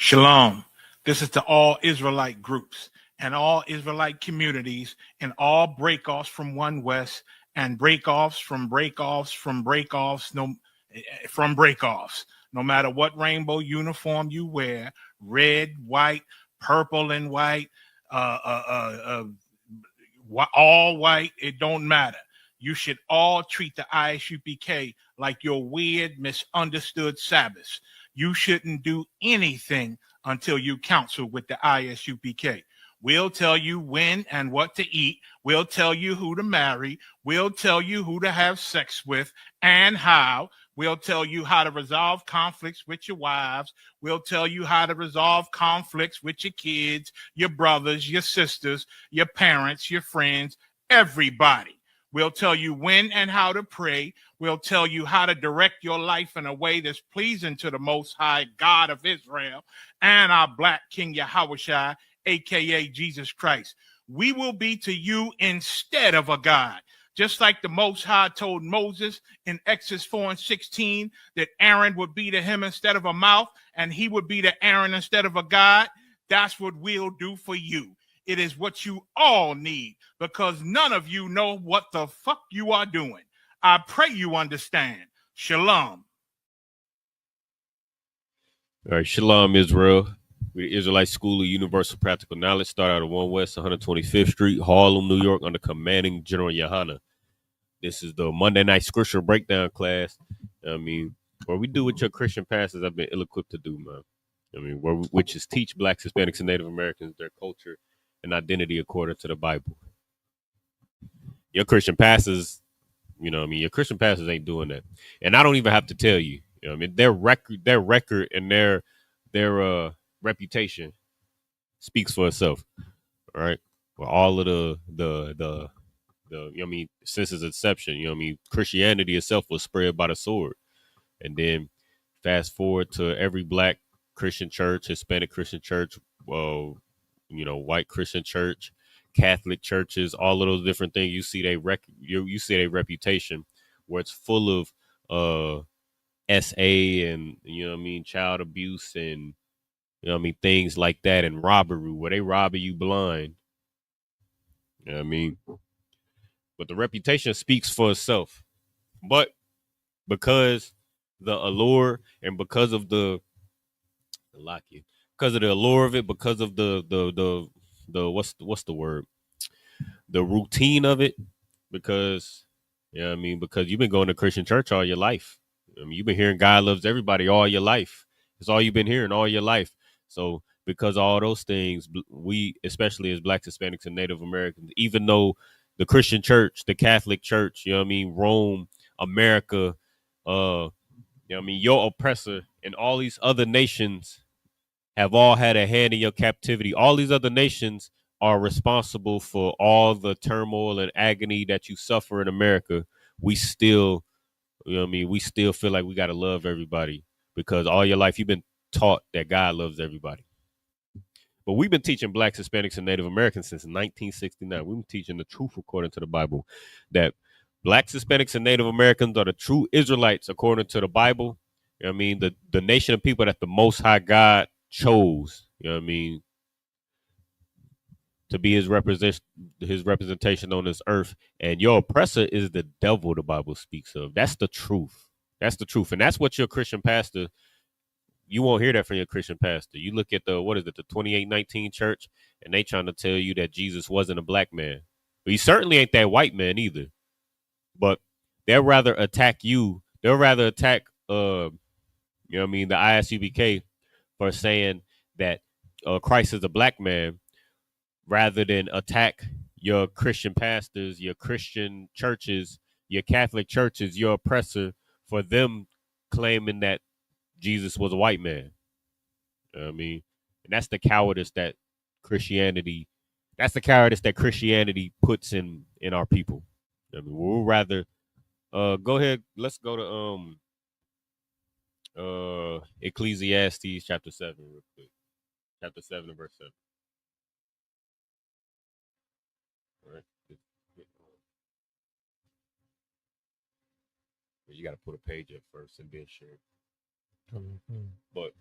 Shalom. This is to all Israelite groups and all Israelite communities and all breakoffs from One West and breakoffs from breakoffs from breakoffs from breakoffs. No matter what rainbow uniform you wear, red, white, purple, and white, all white, it don't matter. You should all treat the ISUPK like your weird, misunderstood Sabbaths. You shouldn't do anything until you counsel with the ISUPK. We'll tell you when and what to eat. We'll tell you who to marry. We'll tell you who to have sex with and how. We'll tell you how to resolve conflicts with your wives. We'll tell you how to resolve conflicts with your kids, your brothers, your sisters, your parents, your friends, everybody. We'll tell you when and how to pray. We'll tell you how to direct your life in a way that's pleasing to the Most High God of Israel and our Black King Yahushua, a.k.a. Jesus Christ. We will be to you instead of a God. Just like the Most High told Moses in Exodus 4:16 that Aaron would be to him instead of a mouth and he would be to Aaron instead of a God, that's what we'll do for you. It is what you all need because none of you know what the fuck you are doing. I pray you understand. Shalom. All right, Shalom, Israel. We're the Israelite School of Universal Practical Knowledge, start out at 1 West 125th Street, Harlem, New York, under commanding General Yohana. This is the Monday night scripture breakdown class. Where we do what your Christian pastors have been ill-equipped to do, man. Which is teach Blacks, Hispanics, and Native Americans their culture and identity according to the Bible. Your Christian pastors, your Christian pastors ain't doing that. And I don't even have to tell you, their record and their reputation speaks for itself. All right. Well, all of the since its inception, Christianity itself was spread by the sword. And then fast forward to every Black Christian church, Hispanic Christian church, white Christian church, Catholic churches, all of those different things. You see you see their reputation where it's full of SA and child abuse and things like that, and robbery where they robbing you blind. But the reputation speaks for itself. But because the allure and because of the allure of it, because of the what's the word? The routine of it, because because you've been going to Christian church all your life. You've been hearing God loves everybody all your life. It's all you've been hearing all your life. So because of all those things, we, especially as Blacks, Hispanics, and Native Americans, even though the Christian church, the Catholic church, Rome, America, your oppressor and all these other nations have all had a hand in your captivity. All these other nations are responsible for all the turmoil and agony that you suffer in America. We still, we still feel like we got to love everybody because all your life you've been taught that God loves everybody. But we've been teaching Blacks, Hispanics, and Native Americans since 1969. We've been teaching the truth according to the Bible, that Blacks, Hispanics, and Native Americans are the true Israelites according to the Bible. The nation of people that the Most High God chose, to be his representation on this earth. And your oppressor is the devil the Bible speaks of. That's the truth. That's the truth. And that's what your Christian pastor, you won't hear that from your Christian pastor. You look at the 2819 church, and they trying to tell you that Jesus wasn't a black man. But he certainly ain't that white man either. But they'll rather attack you. They'll rather attack, the ISUPK for saying that Christ is a black man, rather than attack your Christian pastors, your Christian churches, your Catholic churches, your oppressor, for them claiming that Jesus was a white man. And that's the cowardice that Christianity puts in our people. We'll rather go ahead. Let's go to Ecclesiastes chapter 7 real quick. Chapter 7 and verse 7. All right. You got to put a page up first and then share. But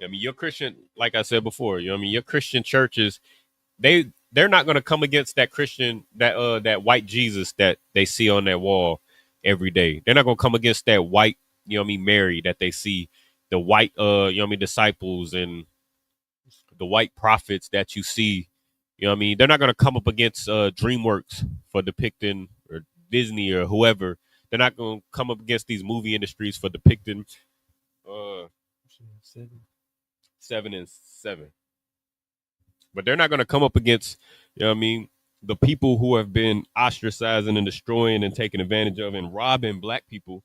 I mean, your Christian, like I said before, you know what I mean, your Christian churches, they're not gonna come against that Christian, that white Jesus that they see on that wall every day. They're not gonna come against that white, you know what I mean, Mary that they see, the white you know what I mean, disciples and the white prophets that you see. You know what I mean? They're not gonna come up against DreamWorks for depicting, or Disney or whoever. They're not gonna come up against these movie industries for depicting uh 7 and 7. But they're not going to come up against, you know what I mean, the people who have been ostracizing and destroying and taking advantage of and robbing black people.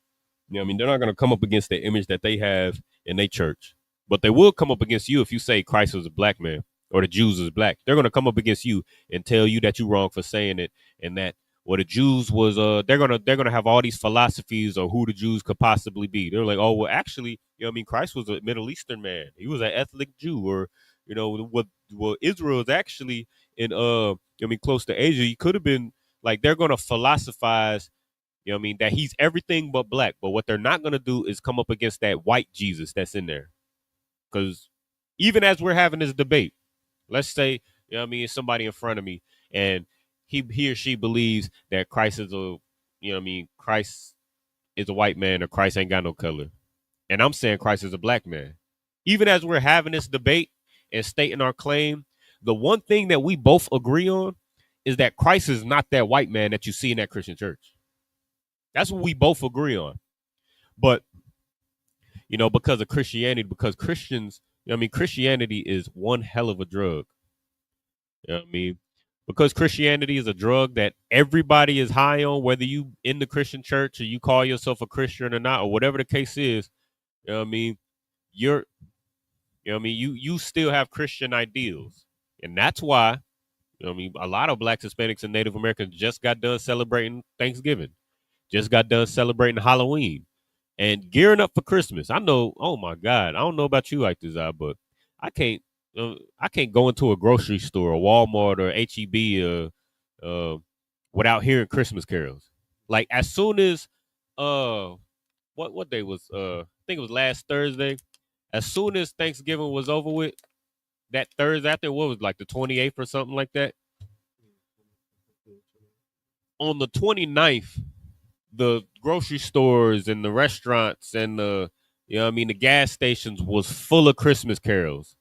You know what I mean? They're not going to come up against the image that they have in their church. But they will come up against you if you say Christ was a black man or the Jews was black. They're going to come up against you and tell you that you're wrong for saying it, and that well the Jews was they're gonna have all these philosophies of who the Jews could possibly be. They're like, oh well, actually, you know what I mean, Christ was a Middle Eastern man. He was an ethnic Jew, or you know what Israel is actually in I mean close to Asia. He could have been like, they're gonna philosophize, you know what I mean, that he's everything but black. But what they're not gonna do is come up against that white Jesus that's in there. Because even as we're having this debate, let's say, you know what I mean, it's somebody in front of me and he or she believes that Christ is a, you know what I mean, Christ is a white man or Christ ain't got no color. And I'm saying Christ is a black man. Even as we're having this debate and stating our claim, the one thing that we both agree on is that Christ is not that white man that you see in that Christian church. That's what we both agree on. But, you know, because of Christianity, because Christians, you know what I mean, Christianity is one hell of a drug. You know what I mean? Because Christianity is a drug that everybody is high on, whether you in the Christian church or you call yourself a Christian or not, or whatever the case is, you know what I mean? You're, you know what I mean? You still have Christian ideals. And that's why, you know what I mean, a lot of blacks, Hispanics, and Native Americans just got done celebrating Thanksgiving, just got done celebrating Halloween, and gearing up for Christmas. I know, oh my God, I don't know about you like this, but I can't, I can't go into a grocery store, or Walmart, or HEB, without hearing Christmas carols. Like as soon as, what day was, I think it was last Thursday. As soon as Thanksgiving was over with, that Thursday after, what was like the 28th or something like that. On the 29th, the grocery stores and the restaurants and the, you know what I mean, the gas stations was full of Christmas carols.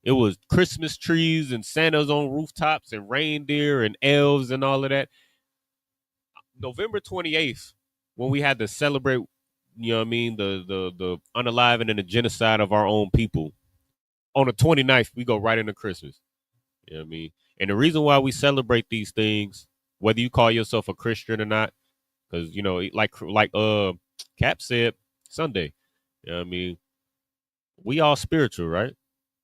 It was Christmas trees and Santa's on rooftops and reindeer and elves and all of that. November 28th, when we had to celebrate, you know what I mean, the unaliving and the genocide of our own people. On the 29th, we go right into Christmas. You know what I mean? And the reason why we celebrate these things, whether you call yourself a Christian or not, because you know, like Cap said Sunday, you know what I mean, we all spiritual, right?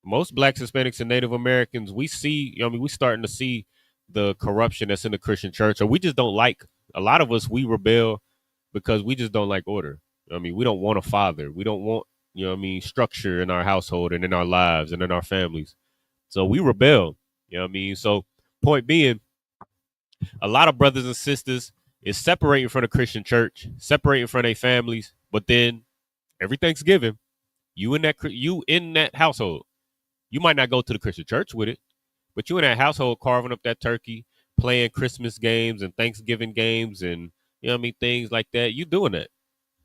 Most blacks, Hispanics, and Native Americans, we see, you know what I mean, we starting to see the corruption that's in the Christian church, or we just don't like, a lot of us, we rebel because we just don't like order. You know what I mean, we don't want a father. We don't want, you know what I mean, structure in our household and in our lives and in our families. So we rebel. You know what I mean? So point being, a lot of brothers and sisters is separating from the Christian church, separating from their families, but then every Thanksgiving, you in that household, you might not go to the Christian church with it, but you in that household carving up that turkey, playing Christmas games and Thanksgiving games, and you know what I mean, things like that. You doing that.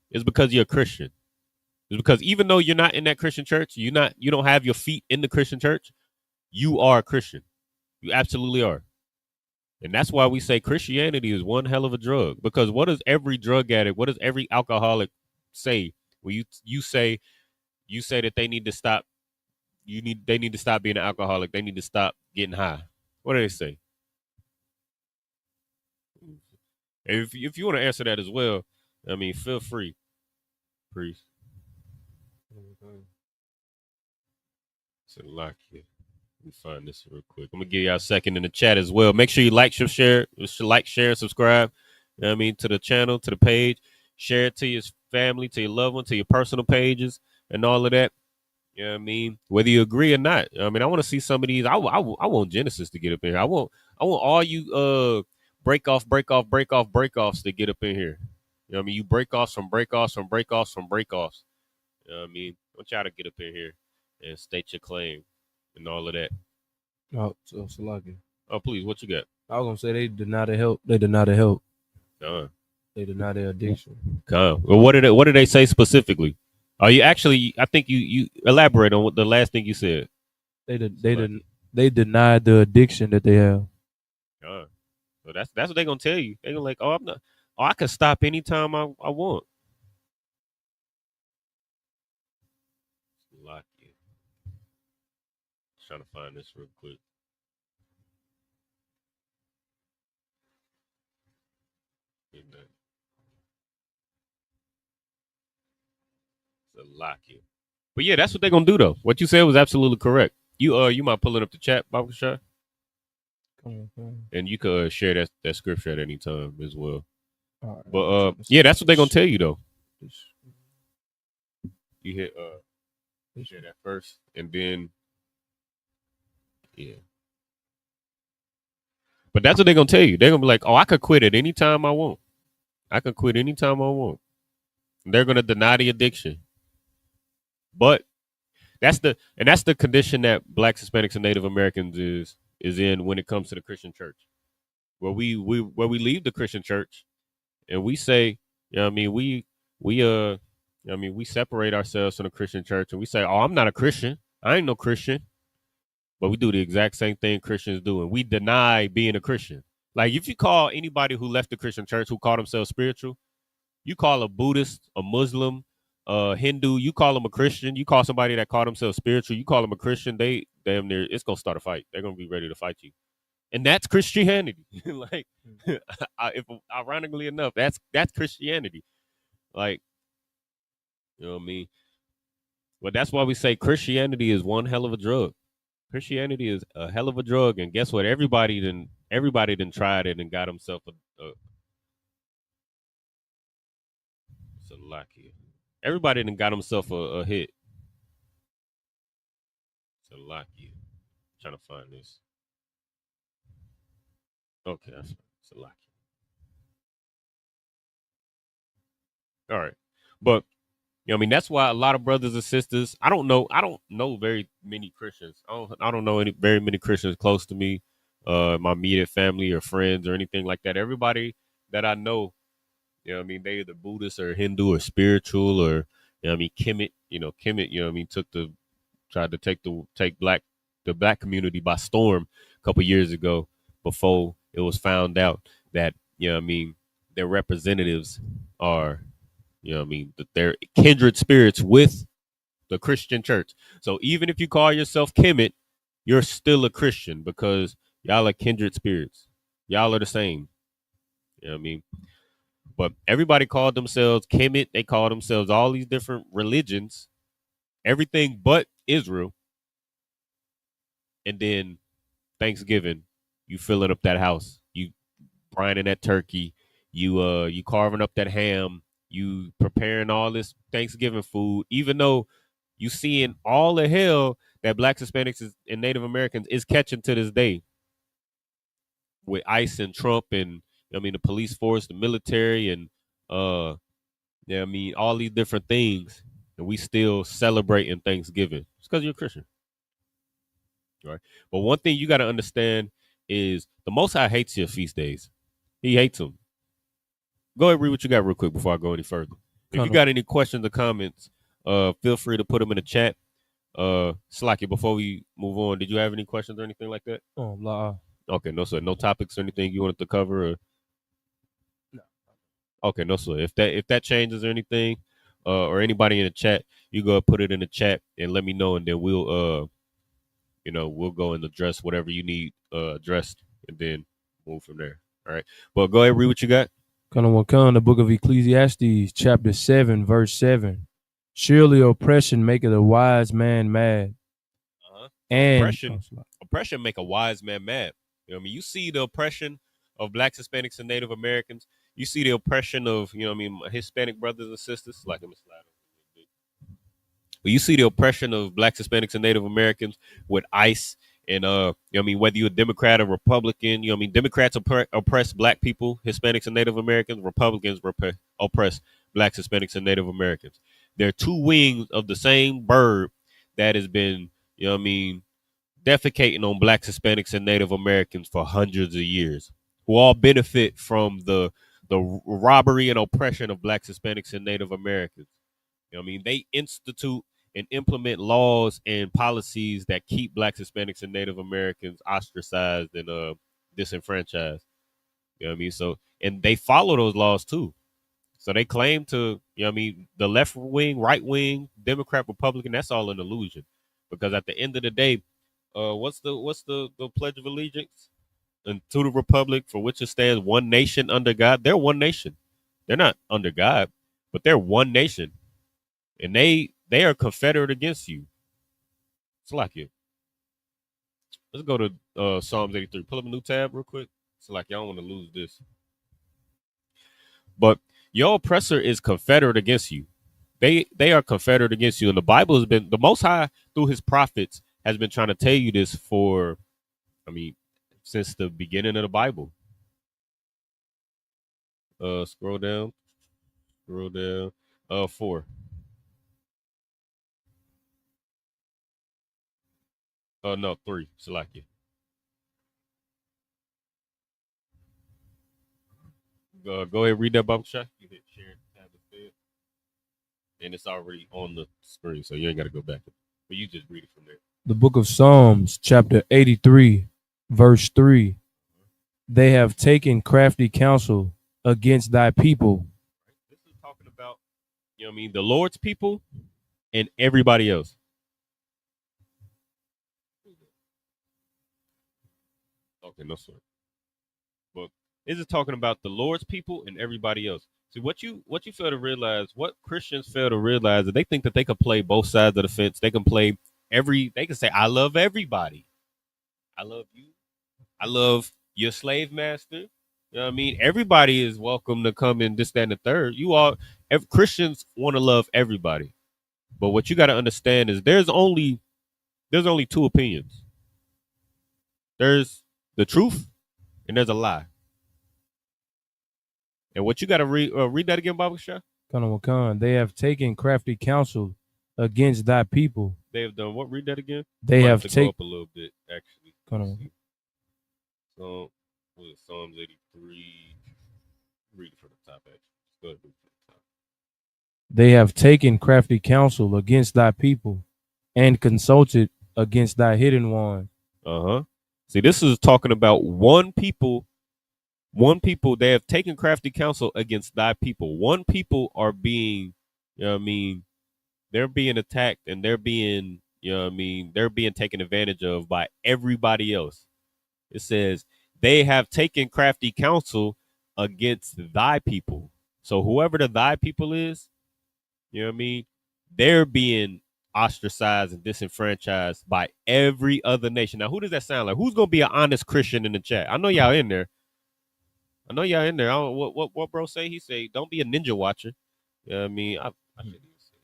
It's because you're a Christian. It's because even though you're not in that Christian church, you don't have your feet in the Christian church, you are a Christian. You absolutely are. And that's why we say Christianity is one hell of a drug. Because what does every drug addict, what does every alcoholic say? When you say that they need to stop, they need to stop being an alcoholic. They need to stop getting high. What do they say? And if you want to answer that as well, I mean, feel free, priest. It's a lock here. Let me find this real quick. I'm gonna give y'all a second in the chat as well. Make sure you share, subscribe. You know what I mean, to the channel, to the page. Share it to your family, to your loved one, to your personal pages, and all of that. You know what I mean? Whether you agree or not. I mean, I want to see some of these. I want Genesis to get up in here. I want all you break offs to get up in here. You know what I mean? You break offs from break offs from break offs from break offs. You know what I mean? I want y'all to get up in here and state your claim and all of that. Oh, so Salaki. Oh, please, what you got? I was gonna say they deny the help. They deny the help. Uh, They deny their addiction. Well, what did they say specifically? Are you actually? I think you elaborate on what the last thing you said. They denied the addiction that they have. So that's what they're gonna tell you. They're gonna like, oh, I'm not. Oh, I can stop anytime I want. Lock you. Trying to find this real quick. So lock you. But yeah, that's what they're gonna do though. What you said was absolutely correct. You might pull it up the chat, Baba Shah, and you could share that scripture at any time as well. Right, but yeah, that's what they're gonna tell you though. You hit share that first, and then yeah. But that's what they're gonna tell you. They're gonna be like, "Oh, I could quit at any time I want. I could quit anytime I want." And they're gonna deny the addiction. But that's the condition that Blacks, Hispanics, and Native Americans is in when it comes to the Christian church, where we leave the Christian church and we say, you know what I mean, we separate ourselves from the Christian church and we say, "Oh, I'm not a Christian. I ain't no Christian." But we do the exact same thing Christians do, and we deny being a Christian. Like if you call anybody who left the Christian church who call themselves spiritual, you call a Buddhist, a Muslim, a Hindu, you call them a Christian, you call somebody that call themselves spiritual, you call them a Christian, they damn near it's gonna start a fight. They're gonna be ready to fight you. And that's Christianity. Like if ironically enough, that's Christianity. Like, you know what I mean? Well, that's why we say Christianity is one hell of a drug. Christianity is a hell of a drug, and guess what? Everybody done tried it and got himself a Salakia. Everybody done got himself a hit. Salakia. Trying to find this. Okay, that's Salakia. All right, but you know, I mean, that's why a lot of brothers and sisters. I don't know very many Christians. I don't know very many Christians close to me, my immediate family or friends or anything like that. Everybody that I know, you know what I mean, they either Buddhist or Hindu or spiritual or, you know what I mean, Kemet, you know what I mean, tried to take the black community by storm a couple years ago before it was found out that, you know what I mean, their representatives are, you know what I mean, that they're kindred spirits with the Christian church. So even if you call yourself Kemet, you're still a Christian because y'all are kindred spirits. Y'all are the same. You know what I mean? But everybody called themselves Kemet. They called themselves all these different religions, everything but Israel. And then Thanksgiving, you filling up that house, you brining that turkey, you carving up that ham, you preparing all this Thanksgiving food, even though you seeing all the hell that Blacks, Hispanics, and Native Americans is catching to this day with ICE and Trump and I mean the police force, the military, and yeah, I mean all these different things, and we still celebrating Thanksgiving. It's because you're a Christian, right? But one thing you got to understand is the Most High hates your feast days. He hates them. Go ahead, read what you got real quick before I go any further. If you got any questions or comments, feel free to put them in the chat. Slacky, before we move on, did you have any questions or anything like that? Oh, blah. Okay, no, sir. No topics or anything you wanted to cover? Or... No. Okay, no, sir. If that changes or anything, or anybody in the chat, you go put it in the chat and let me know, and then we'll we'll go and address whatever you need addressed, and then move from there. All right. Well, go ahead, read what you got. The book of Ecclesiastes, chapter 7, verse 7. Surely oppression maketh a wise man mad. And oppression make a wise man mad. You know what I mean? You see the oppression of Blacks, Hispanics, and Native Americans. You see the oppression of, you know what I mean, Hispanic brothers and sisters. Like I'm But you see the oppression of Blacks, Hispanics, and Native Americans with ICE and you know what I mean, whether you're a Democrat or Republican, you know what I mean, Democrats oppress Black people, Hispanics, and Native Americans. Republicans oppress Blacks, Hispanics, and Native Americans. They're two wings of the same bird that has been, defecating on blacks, Hispanics, and Native Americans for hundreds of years, who all benefit from the robbery and oppression of blacks, Hispanics, and Native Americans. They institute and implement laws and policies that keep blacks, Hispanics, and Native Americans ostracized and disenfranchised. So, and they follow those laws too. So they claim to, the left wing, right wing, Democrat, Republican, that's all an illusion. Because at the end of the day, what's the Pledge of Allegiance? And to the republic for which it stands, one nation under God. They're one nation. They're not under God, but they're one nation. And they are confederate against you. It's like you. Let's go to Psalms 83. Pull up a new tab real quick. It's like y'all want to lose this. But your oppressor is confederate against you. They are confederate against you. And the Bible has been, the Most High through his prophets has been trying to tell you this for, since the beginning of the Bible. Scroll down. 4. No, 3. Salakia. Go ahead, read that Bible shot. You hit share tab instead. And it's already on the screen, so you ain't got to go back. But you just read it from there. The book of Psalms, chapter 83, verse 3. They have taken crafty counsel against thy people. This is talking about, the Lord's people and everybody else. Okay, no sir. But this is talking about the Lord's people and everybody else. See, what you fail to realize, what Christians fail to realize, is they think that they can play both sides of the fence. They can play they can say, I love everybody. I love you. I love your slave master. You know what I mean? Everybody is welcome to come in this, that, and the third. Christians want to love everybody. But what you got to understand is there's only two opinions. There's the truth and there's a lie. And what you got to read that again, Baba Shah? Khan, they have taken crafty counsel against thy people. They have done what? Read that again. They have taken up a little bit, actually. So, what is Psalms 83? Read it from the top, actually. Go ahead, read it from the top. They have taken crafty counsel against thy people and consulted against thy hidden one. See, this is talking about one people. They have taken crafty counsel against thy people. One people are being, they're being attacked and they're being, they're being taken advantage of by everybody else. It says they have taken crafty counsel against thy people. So whoever the thy people is, they're being ostracized and disenfranchised by every other nation. Now, who does that sound like? Who's going to be an honest Christian in the chat? I know y'all in there. I don't, what bro say? He say, don't be a ninja watcher. You know what I mean? I didn't even say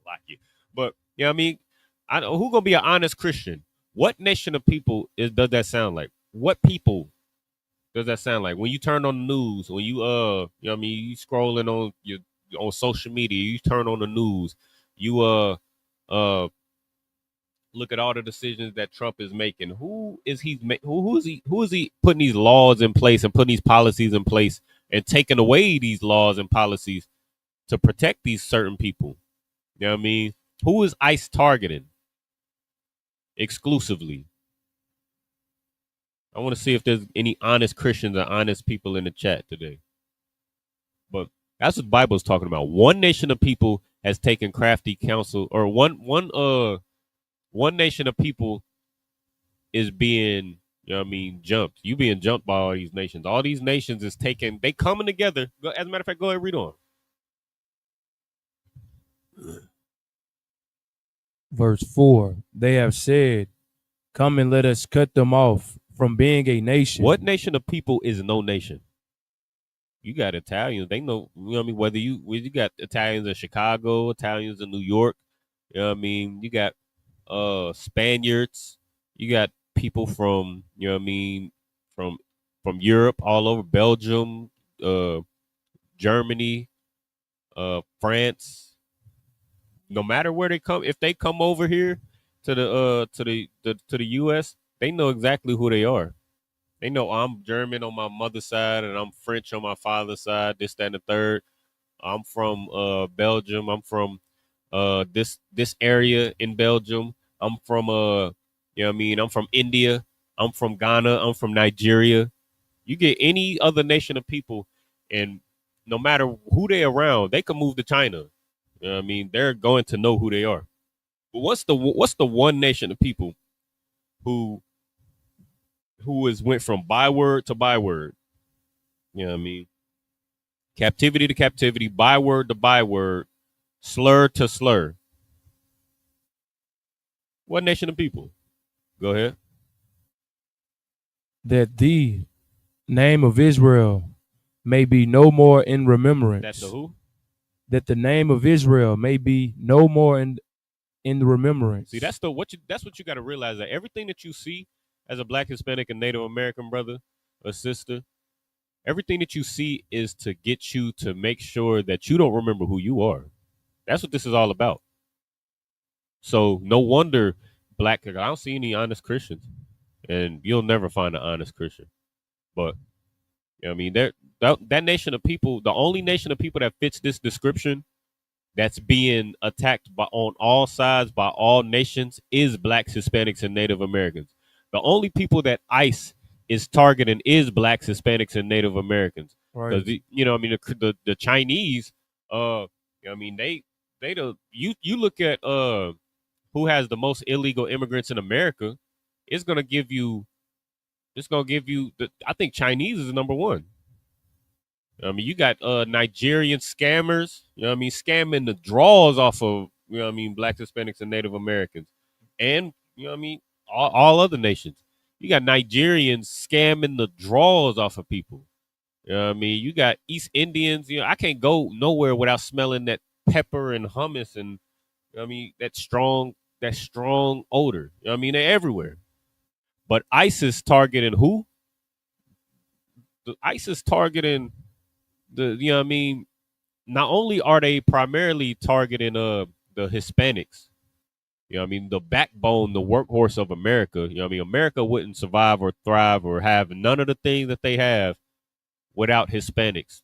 like you. But, I know who gonna be an honest Christian? What nation of people does that sound like? What people does that sound like? When you turn on the news, when you you scrolling on social media, you turn on the news, you look at all the decisions that Trump is making. Who is he putting these laws in place and putting these policies in place and taking away these laws and policies to protect these certain people? You know what I mean? Who is ICE targeting exclusively? I want to see if there's any honest Christians or honest people in the chat today. But that's what the Bible is talking about. One nation of people has taken crafty counsel, or one nation of people is being, jumped. You being jumped by all these nations. All these nations is they coming together. As a matter of fact, go ahead and read on. Verse 4, they have said, come and let us cut them off from being a nation. What nation of people is no nation? You got Italians. They know, whether you got Italians in Chicago, Italians in New York. You got Spaniards. You got people from, from Europe, all over, Belgium, Germany, France, no matter where they come, if they come over here to the US, they know exactly who they are. They know I'm German on my mother's side and I'm French on my father's side, this, that, and the third. I'm from Belgium. I'm from this area in Belgium. I'm from you know what I mean, I'm from India. I'm from Ghana. I'm from Nigeria. You get any other nation of people, and no matter who they around, they can move to China. You know what I mean? They're going to know who they are. But what's the one nation of people who has went from byword to byword? You know what I mean? Captivity to captivity, byword to byword, slur to slur. What nation of people? Go ahead. That the name of Israel may be no more in remembrance. That's the who? That the name of Israel may be no more in remembrance. See, that's what you got to realize, that everything that you see as a Black, Hispanic, and Native American brother or sister, everything that you see is to get you to make sure that you don't remember who you are. That's what this is all about. So no wonder I don't see any honest Christians, and you'll never find an honest Christian. But you know what I mean, that nation of people, the only nation of people that fits this description, that's being attacked on all sides by all nations, is Blacks, Hispanics, and Native Americans. The only people that ICE is targeting is Blacks, Hispanics, and Native Americans. Right. Because you know, I mean, the Chinese, you know, I mean, you look at who has the most illegal immigrants in America, it's gonna give you I think Chinese is number one. I mean, you got Nigerian scammers, you know what I mean, scamming the draws off of, you know what I mean, Black, Hispanics, and Native Americans. And, you know what I mean, all other nations. You got Nigerians scamming the draws off of people. You know what I mean? You got East Indians. You know, I can't go nowhere without smelling that pepper and hummus and, you know what I mean, that strong odor. You know what I mean? They're everywhere. But ISIS targeting who? The ISIS targeting you know what I mean, not only are they primarily targeting the Hispanics, you know what I mean, the backbone, the workhorse of America. You know what I mean, America wouldn't survive or thrive or have none of the things that they have without Hispanics.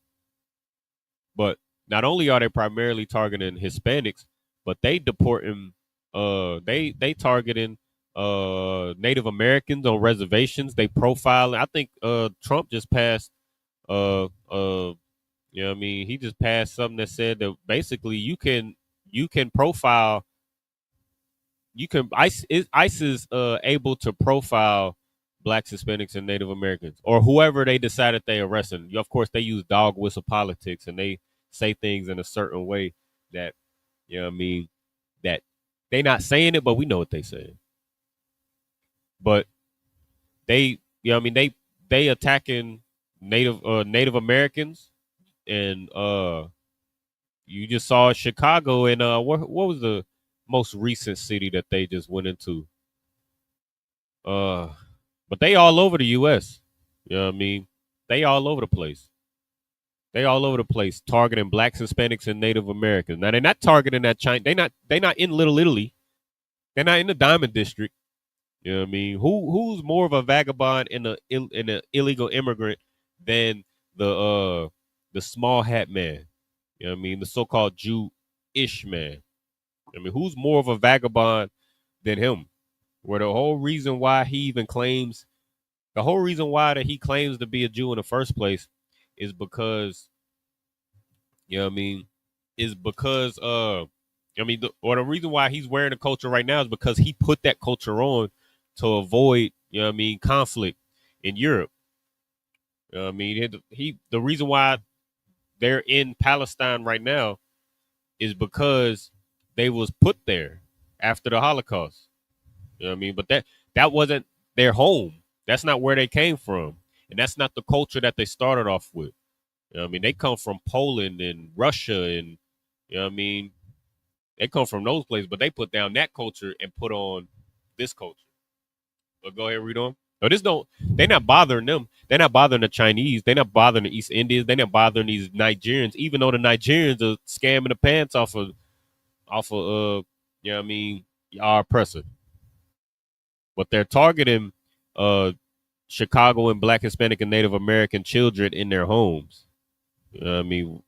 But not only are they primarily targeting Hispanics, but they deporting they targeting Native Americans on reservations. They profiling. I think Trump just passed you know what I mean, he just passed something that said that basically you can profile, ICE is able to profile Blacks, Hispanics, and Native Americans, or whoever they decided they arrested. Of course, they use dog whistle politics, and they say things in a certain way that, you know what I mean, that they not saying it, but we know what they saying. But they, you know what I mean, they attacking Native Americans. And you just saw Chicago, and what was the most recent city that they just went into? But they all over the U.S. You know what I mean? They all over the place. They all over the place, targeting Blacks, Hispanics, and Native Americans. Now they're not targeting that China. They not in Little Italy. They're not in the Diamond District. You know what I mean? Who's more of a vagabond and an illegal immigrant than the small hat man? You know what I mean? The so-called Jew-ish man. I mean, who's more of a vagabond than him? Where the whole reason why he claims to be a Jew in the first place is because, you know what I mean, the reason why he's wearing the culture right now is because he put that culture on to avoid, you know what I mean, conflict in Europe. You know what I mean, the reason why they're in Palestine right now is because they was put there after the Holocaust. You know what I mean? But that wasn't their home. That's not where they came from. And that's not the culture that they started off with. You know what I mean? They come from Poland and Russia, and, you know what I mean, they come from those places, but they put down that culture and put on this culture. But go ahead, read on. No, they're not bothering them. They're not bothering the Chinese. They're not bothering the East Indians. They're not bothering these Nigerians, even though the Nigerians are scamming the pants off of off of you know what I mean, our oppressor. But they're targeting Chicago and Black, Hispanic, and Native American children in their homes. You know what I mean,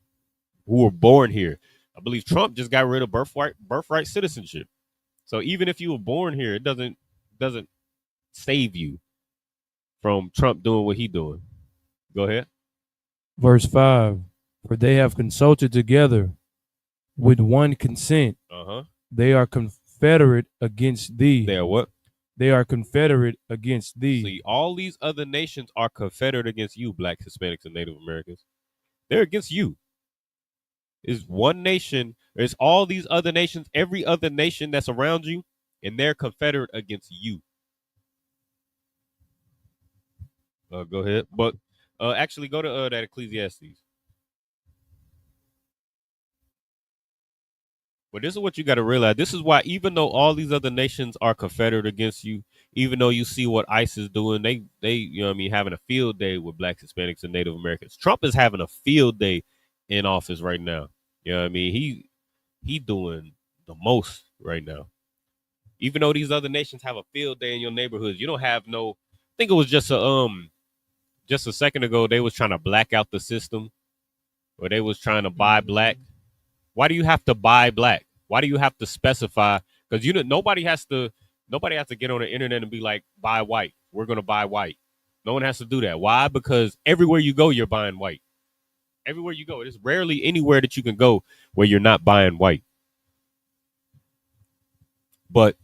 who were born here. I believe Trump just got rid of birthright citizenship. So even if you were born here, it doesn't save you from Trump doing what he doing. Go ahead. Verse 5, for they have consulted together with one consent. They are confederate against thee. They are what? They are confederate against thee. See, all these other nations are confederate against you, Blacks, Hispanics, and Native Americans. They're against you. It's one nation. There's all these other nations, every other nation that's around you, and they're confederate against you. Go ahead. But actually go to that Ecclesiastes. But this is what you got to realize. This is why, even though all these other nations are confederate against you, even though you see what ICE is doing, they you know what I mean, having a field day with Blacks, Hispanics, and Native Americans. Trump is having a field day in office right now. You know what I mean? He doing the most right now. Even though these other nations have a field day in your neighborhoods, you don't have no. I think it was just a second ago they was trying to black out the system, or they was trying to buy black. Why do you have to buy black? Why do you have to specify? Because nobody has to get on the internet and be like, buy white. We're gonna buy white. No one has to do that. Why? Because everywhere you go, you're buying white. Everywhere you go, there's rarely anywhere that you can go where you're not buying white. But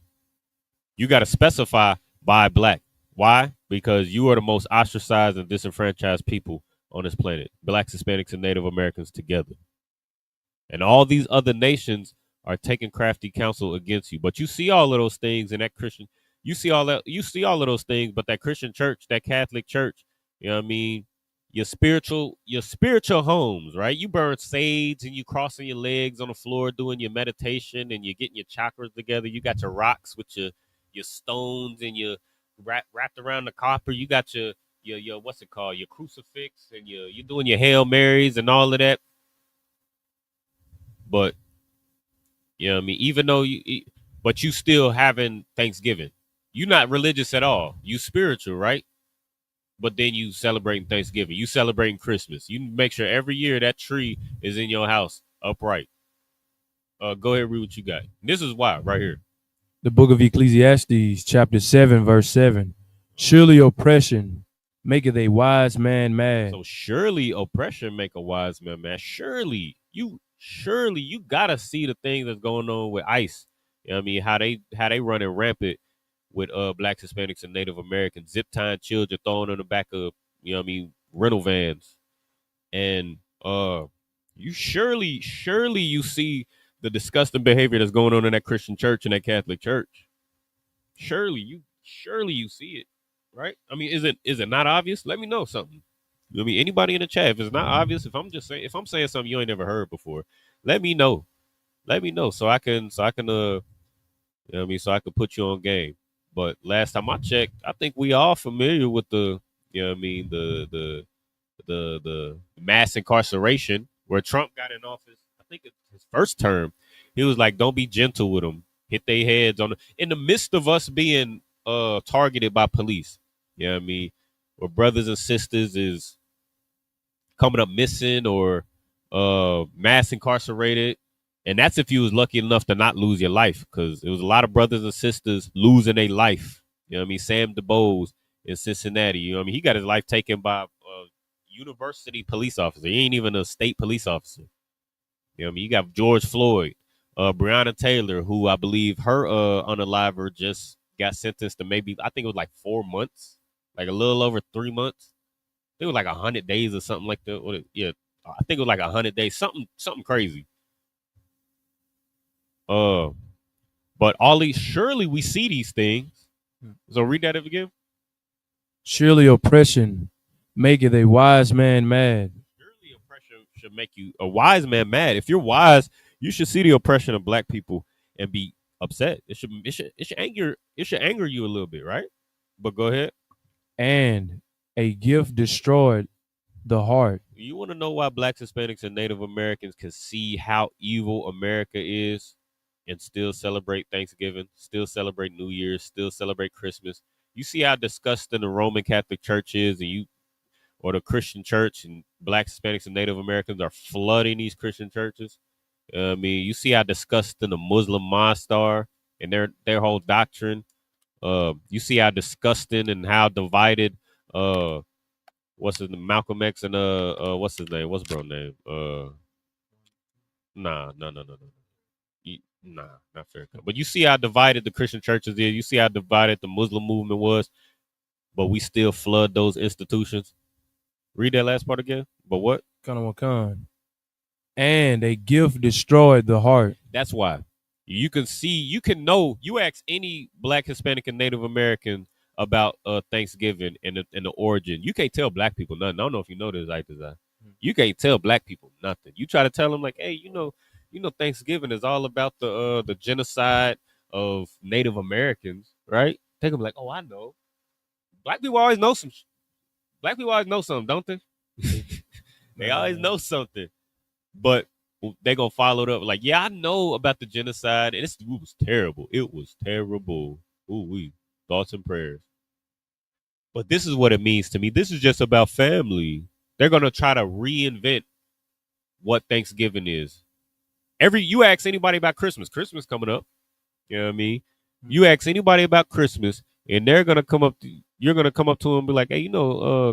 you got to specify buy black. Why? Because you are the most ostracized and disenfranchised people on this planet. Blacks, Hispanics, and Native Americans together. And all these other nations are taking crafty counsel against you. But you see all of those things in that Christian. You see all of those things, but that Christian church, that Catholic church, you know what I mean? Your spiritual homes, right? You burn sage and you crossing your legs on the floor doing your meditation and you're getting your chakras together. You got your rocks with your stones and your wrapped around the copper. You got your what's it called? Your crucifix, and you're doing your Hail Marys and all of that. But you know what I mean, even though but you still having Thanksgiving. You're not religious at all. You spiritual, right? But then you celebrating Thanksgiving. You celebrating Christmas. You make sure every year that tree is in your house upright. Go ahead, read what you got. This is why, right here. The book of Ecclesiastes, chapter 7, verse 7. Surely oppression maketh a wise man mad. So surely oppression make a wise man mad. Surely you gotta see the things that's going on with ICE. You know what I mean? How they running rampant with Blacks, Hispanics, and Native Americans, zip tying children, throwing on the back of, you know what I mean, rental vans. And you surely you see the disgusting behavior that's going on in that Christian church and that Catholic church. Surely you see it, right? I mean, is it not obvious? Let me know something. I mean, anybody in the chat, if it's not obvious, if I'm saying something you ain't never heard before, let me know. Let me know so I can you know what I mean, so I can put you on game. But last time I checked, I think we all familiar with the, you know what I mean, the mass incarceration where Trump got in office. I think it's his first term. He was like, don't be gentle with them. Hit their heads on in the midst of us being targeted by police. You know what I mean? Where brothers and sisters is coming up missing or mass incarcerated. And that's if you was lucky enough to not lose your life, because there was a lot of brothers and sisters losing their life. You know what I mean? Sam DuBose in Cincinnati. You know what I mean? He got his life taken by a university police officer. He ain't even a state police officer. You know what I mean? You got George Floyd, Breonna Taylor, who I believe her unaliver just got sentenced to maybe, I think it was like 4 months, like a little over 3 months. It was like 100 days or something like that. Yeah, I think it was like 100 days, something crazy. But all these, surely we see these things. So read that again. Surely oppression maketh a wise man mad. Surely oppression should make you a wise man mad. If you're wise, you should see the oppression of black people and be upset. It should anger you a little bit, right? But go ahead. And a gift destroyed the heart. You want to know why Blacks, Hispanics, and Native Americans can see how evil America is? and still celebrate Thanksgiving, still celebrate New Year's, still celebrate Christmas. You see how disgusting the Roman Catholic Church is, or the Christian Church, and Blacks, Hispanics, and Native Americans are flooding these Christian churches. I mean, you see how disgusting the Muslim mosques are and their whole doctrine. You see how disgusting and how divided. What's his name? Malcolm X and what's his name? What's bro name? Nah, no. Nah, not fair. But you see how divided the Christian churches is. You see how divided the Muslim movement was. But we still flood those institutions. Read that last part again. But what? Kanawakan. And a gift destroyed the heart. That's why. You can see, you can know. You ask any Black, Hispanic, and Native American about Thanksgiving and the origin. You can't tell Black people nothing. I don't know if you know this, like this. You can't tell Black people nothing. You try to tell them like, hey, you know, Thanksgiving is all about the genocide of Native Americans, right? They gonna be like, oh, I know. Black people always know some. Black people always know something, don't they? They always know something, but they gonna follow it up like, yeah, I know about the genocide, and it was terrible. It was terrible. Ooh, we thoughts and prayers. But this is what it means to me. This is just about family. They're gonna try to reinvent what Thanksgiving is. You ask anybody about Christmas coming up. You know what I mean? You ask anybody about Christmas, and they're gonna come up. You're gonna come up to them and be like, "Hey,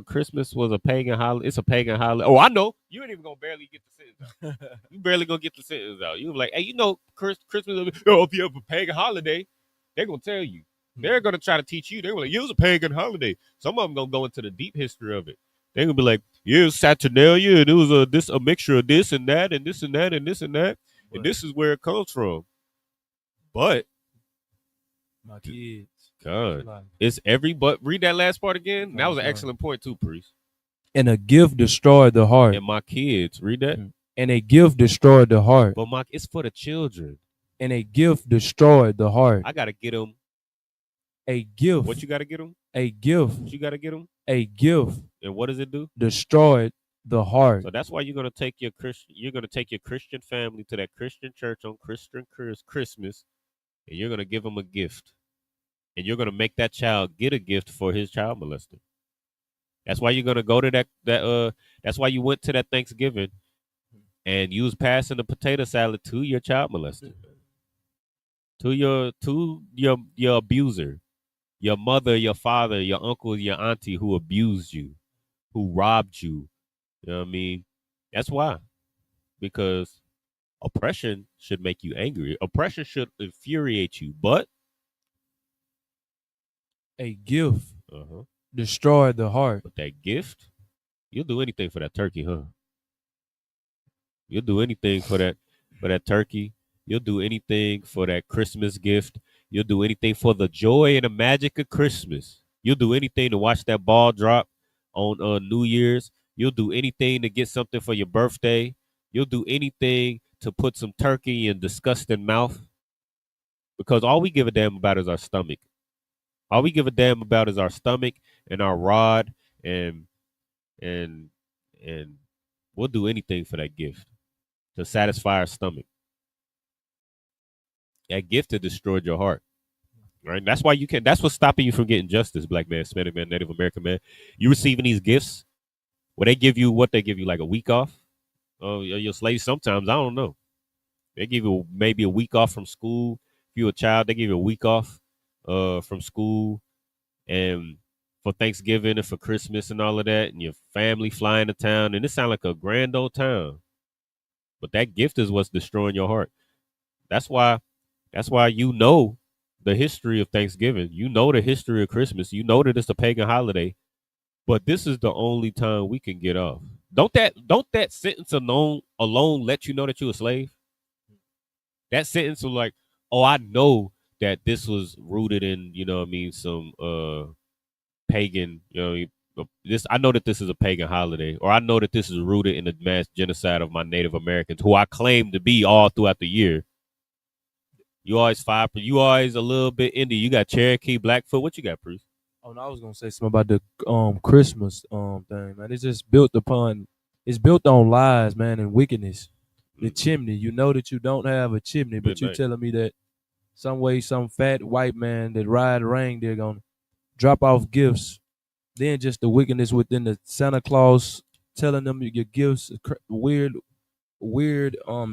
Christmas was a pagan holiday. It's a pagan holiday." Oh, I know. You ain't even gonna barely get the sentence out. You barely gonna get the sentence out. You be like, "Hey, Christmas. Oh, if you have a pagan holiday, they're gonna tell you. They're gonna try to teach you. They're like, "It was a pagan holiday." Some of them gonna go into the deep history of it. They're gonna be like, "Yeah, it was Saturnalia, and it was a mixture of this and that, and this and that, and this and that, and this is where it comes from." But my kids. God, it's but read that last part again. That was an excellent point too, Priest. And a gift destroyed the heart. And my kids, read that. And a gift destroyed the heart. But it's for the children. And a gift destroyed the heart. I gotta get them a gift. What you gotta get them? A gift. What you gotta get them? A gift. And what does it do? Destroyed the heart. So that's why you're gonna take your Christian family to that Christian church on Christmas, and you're gonna give them a gift. And you're going to make that child get a gift for his child molester. That's why you're going to go to that's why you went to that Thanksgiving and you was passing the potato salad to your child molester. To your abuser, your mother, your father, your uncle, your auntie who abused you, who robbed you. You know what I mean? That's why. Because oppression should make you angry. Oppression should infuriate you, but a gift destroyed the heart. But that gift, you'll do anything for that turkey, huh? You'll do anything for that turkey. You'll do anything for that Christmas gift. You'll do anything for the joy and the magic of Christmas. You'll do anything to watch that ball drop on New Year's. You'll do anything to get something for your birthday. You'll do anything to put some turkey in disgusting mouth. Because all we give a damn about is our stomach. All we give a damn about is our stomach and our rod, and we'll do anything for that gift to satisfy our stomach. That gift has destroyed your heart, right? That's why that's what's stopping you from getting justice, Black man, Hispanic man, Native American man. You receiving these gifts, they give you like a week off. Oh, your slaves sometimes, I don't know. They give you maybe a week off from school. If you're a child, they give you a week off from school, and for Thanksgiving and for Christmas and all of that, and your family flying to town, and it sounds like a grand old town. But that gift is what's destroying your heart. That's why you know the history of Thanksgiving. You know the history of Christmas. You know that it's a pagan holiday. But this is the only time we can get off. Don't that sentence alone let you know that you're a slave? That sentence was like, oh, I know that this was rooted in, some pagan, I know that this is a pagan holiday, or I know that this is rooted in the mass genocide of my Native Americans, who I claim to be all throughout the year. You always a little bit indie. You got Cherokee, Blackfoot. What you got, Bruce? Oh, no, I was gonna say something about the Christmas thing, man. It's built on lies, man, and wickedness. the chimney. You know that you don't have a chimney, but Good you night. telling me that some way some fat white man that ride reindeer gonna drop off gifts. Then just the wickedness within the Santa Claus telling them your gifts, weird,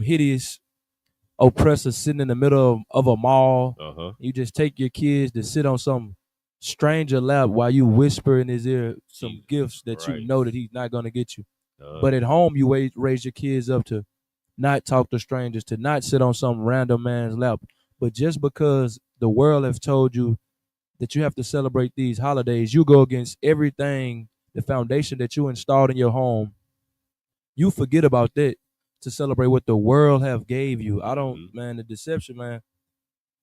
hideous oppressor sitting in the middle of a mall. You just take your kids to sit on some stranger lap while you whisper in his ear some Jesus gifts that you Christ. know that he's not gonna get you. But at home, you raise your kids up to not talk to strangers, to not sit on some random man's lap. But just because the world has told you that you have to celebrate these holidays, you go against everything, the foundation that you installed in your home. You forget about that to celebrate what the world have gave you. I don't, man, the deception, man.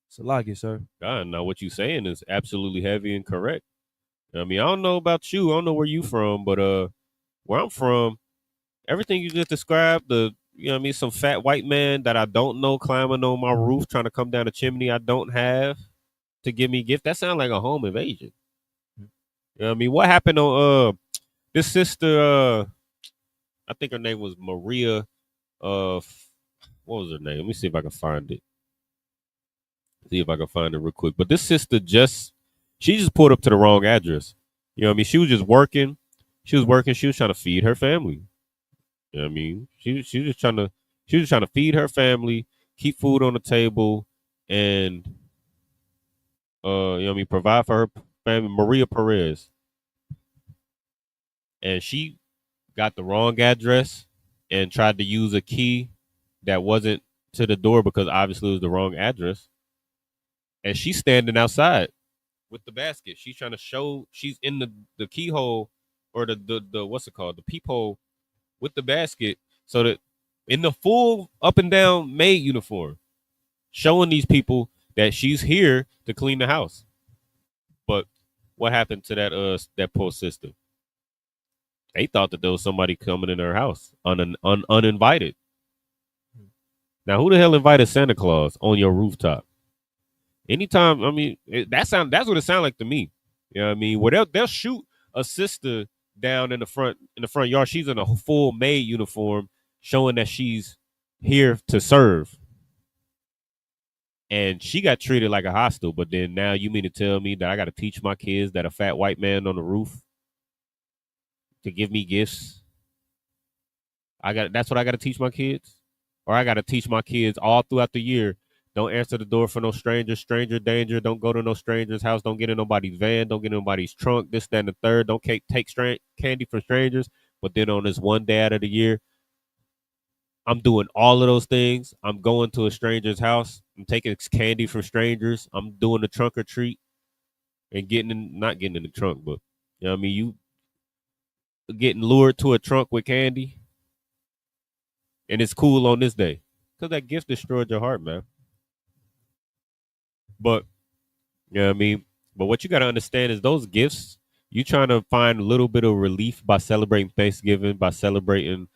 It's a lot, sir. God, now what you saying is absolutely heavy and correct. I mean, I don't know about you. I don't know where you from, but where I'm from, everything you just described, some fat white man that I don't know climbing on my roof trying to come down a chimney I don't have to give me a gift. That sounds like a home invasion. You know what I mean? What happened on this sister, I think her name was Maria, what was her name? Let me see if I can find it. See if I can find it real quick. But this sister she just pulled up to the wrong address. You know what I mean? She was just working. She was working. She was trying to feed her family. You know what I mean? She was just trying to feed her family, keep food on the table, and provide for her family. Maria Perez, and she got the wrong address and tried to use a key that wasn't to the door because obviously it was the wrong address. And she's standing outside with the basket. She's trying to show she's in the keyhole or the what's it called? The peephole with the basket so that in the full up and down maid uniform, showing these people that she's here to clean the house. But what happened to that poor sister? They thought that there was somebody coming in her house uninvited. Now, who the hell invited Santa Claus on your rooftop? Anytime, I mean, that's what it sounds like to me. You know what I mean? Where they'll shoot a sister down in the front yard. She's in a full maid uniform, showing that she's here to serve. And she got treated like a hostile. But then now you mean to tell me that I got to teach my kids that a fat white man on the roof to give me gifts? That's what I got to teach my kids? Or I got to teach my kids all throughout the year, don't answer the door for no stranger, stranger danger. Don't go to no stranger's house. Don't get in nobody's van. Don't get in nobody's trunk. This, that, and the third. Don't take candy from strangers. But then on this one day out of the year, I'm doing all of those things. I'm going to a stranger's house. I'm taking candy from strangers. I'm doing the trunk or treat and not getting in the trunk, but you know what I mean? You getting lured to a trunk with candy and it's cool on this day because that gift destroyed your heart, man. But you know what I mean? But what you got to understand is those gifts, you trying to find a little bit of relief by celebrating Thanksgiving, by celebrating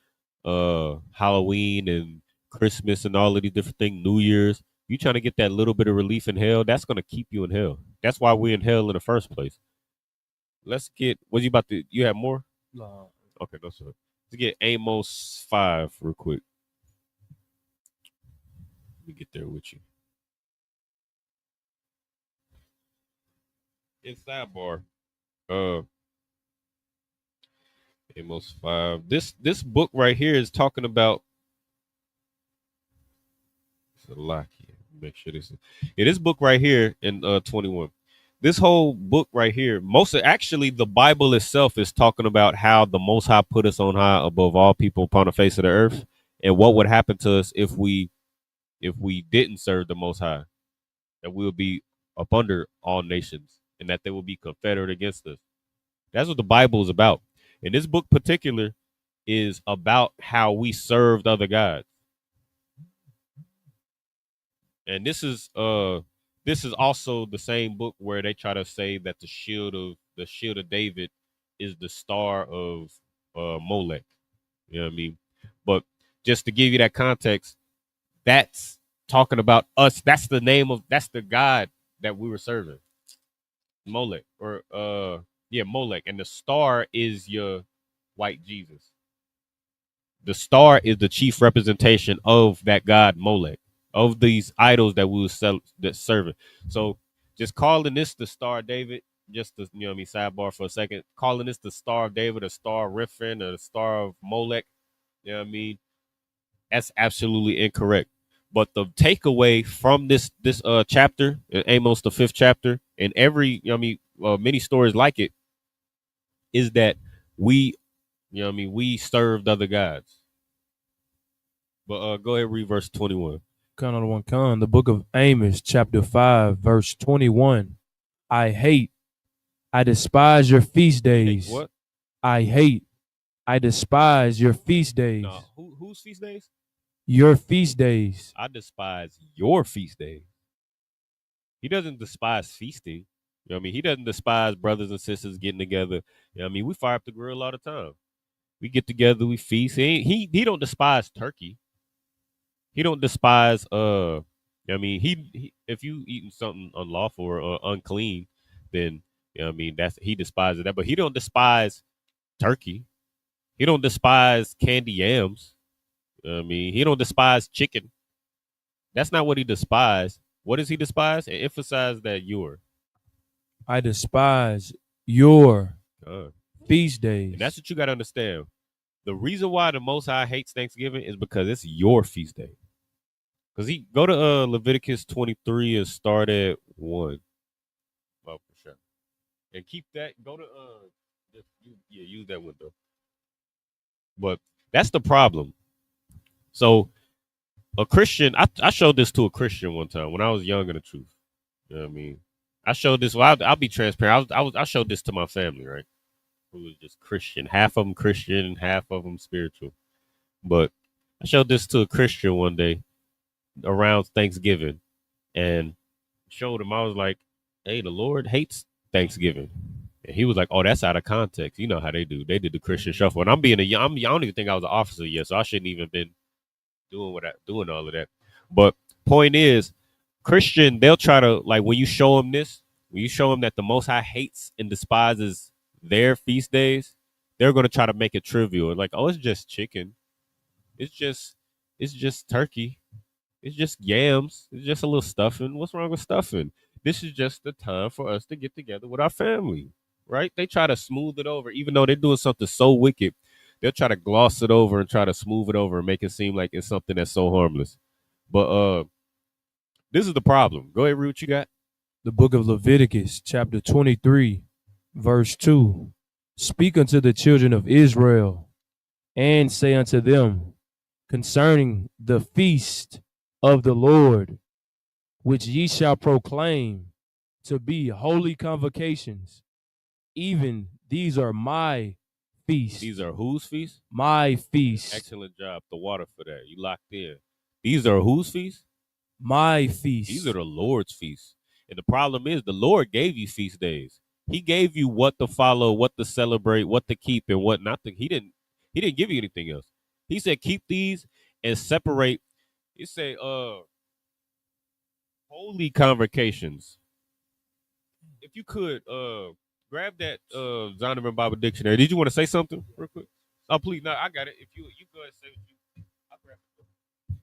Halloween and Christmas and all of these different things, New Year's. You trying to get that little bit of relief in hell, that's going to keep you in hell. That's why we're in hell in the first place. Let's get, you have more? No. Okay, no, sir. Let's get Amos 5 real quick. Let me get there with you. In sidebar, Amos 5. This book right here is talking about. It's a lock here. Make sure this book right here in 21. This whole book right here, actually the Bible itself is talking about how the Most High put us on high above all people upon the face of the earth, and what would happen to us if we didn't serve the Most High, that we would be up under all nations, and that they will be confederate against us. That's what the Bible is about. And this book particular is about how we served other gods. And this is also the same book where they try to say that the shield of David is the star of Molech. You know what I mean? But just to give you that context, that's talking about us. That's the God that we were serving. Molech, or Molech, and the star is your white Jesus. the star is the chief representation of that god Molech, of these idols that we were serving. So just calling this the Star of David, just to, sidebar for a second, calling this the Star of David, a Star of Riphan, or the Star of Molech, that's absolutely incorrect. But the takeaway from this chapter, Amos, the 5th chapter, and every many stories like it, is that we we served other gods. But go ahead, read verse 21. The book of Amos, chapter 5, verse 21. I despise your feast days. What? I despise your feast days. No, whose feast days? Your feast days. I despise your feast days. He doesn't despise feasting. He doesn't despise brothers and sisters getting together. We fire up the grill all the time. We get together, we feast. He don't despise turkey. He don't despise he if you eating something unlawful or unclean, then that's, he despises that. But he don't despise turkey. He don't despise candy yams. He don't despise chicken. That's not what he despised. What does he despise? And emphasize that your. I despise your feast days. And that's what you got to understand. The reason why the Most High hates Thanksgiving is because it's your feast day. Because he go to Leviticus 23 and start at 1. Well, for sure. And keep that. Go to use that window. But that's the problem. So a Christian, I showed this to a Christian one time when I was young in the truth. You know what I mean? I showed this. Well, I'll be transparent. I showed this to my family, right? Who was just Christian. Half of them Christian, half of them spiritual. But I showed this to a Christian one day around Thanksgiving, and showed him. I was like, "Hey, the Lord hates Thanksgiving." And he was like, "Oh, that's out of context. You know how they do. They did the Christian shuffle." And I don't even think I was an officer yet, so I shouldn't even been doing all of that. But point is, Christian, they'll try to, like, when you show them this, when you show them that the Most High hates and despises their feast days, they're going to try to make it trivial. Like, oh, it's just chicken. It's just turkey. It's just yams. It's just a little stuffing. What's wrong with stuffing? This is just the time for us to get together with our family, right? They try to smooth it over, even though they're doing something so wicked. They'll try to gloss it over and try to smooth it over and make it seem like it's something that's so harmless. But this is the problem. Go ahead, read what you got. The book of Leviticus, chapter 23, verse 2. Speak unto the children of Israel, and say unto them concerning the feast of the Lord, which ye shall proclaim to be holy convocations. Even these are my feasts. These are whose feasts? My feasts. Excellent job. The water for that. You locked in. These are whose feasts? My feasts. These are the Lord's feasts. And the problem is the Lord gave you feast days. He gave you what to follow, what to celebrate, what to keep, and what not to. He didn't give you anything else. He said, keep these and separate. He said, holy convocations. If you could grab that Zondervan Bible Dictionary. Did you want to say something real quick? Oh, please. No, I got it. If you go ahead and say what you, I'll grab it.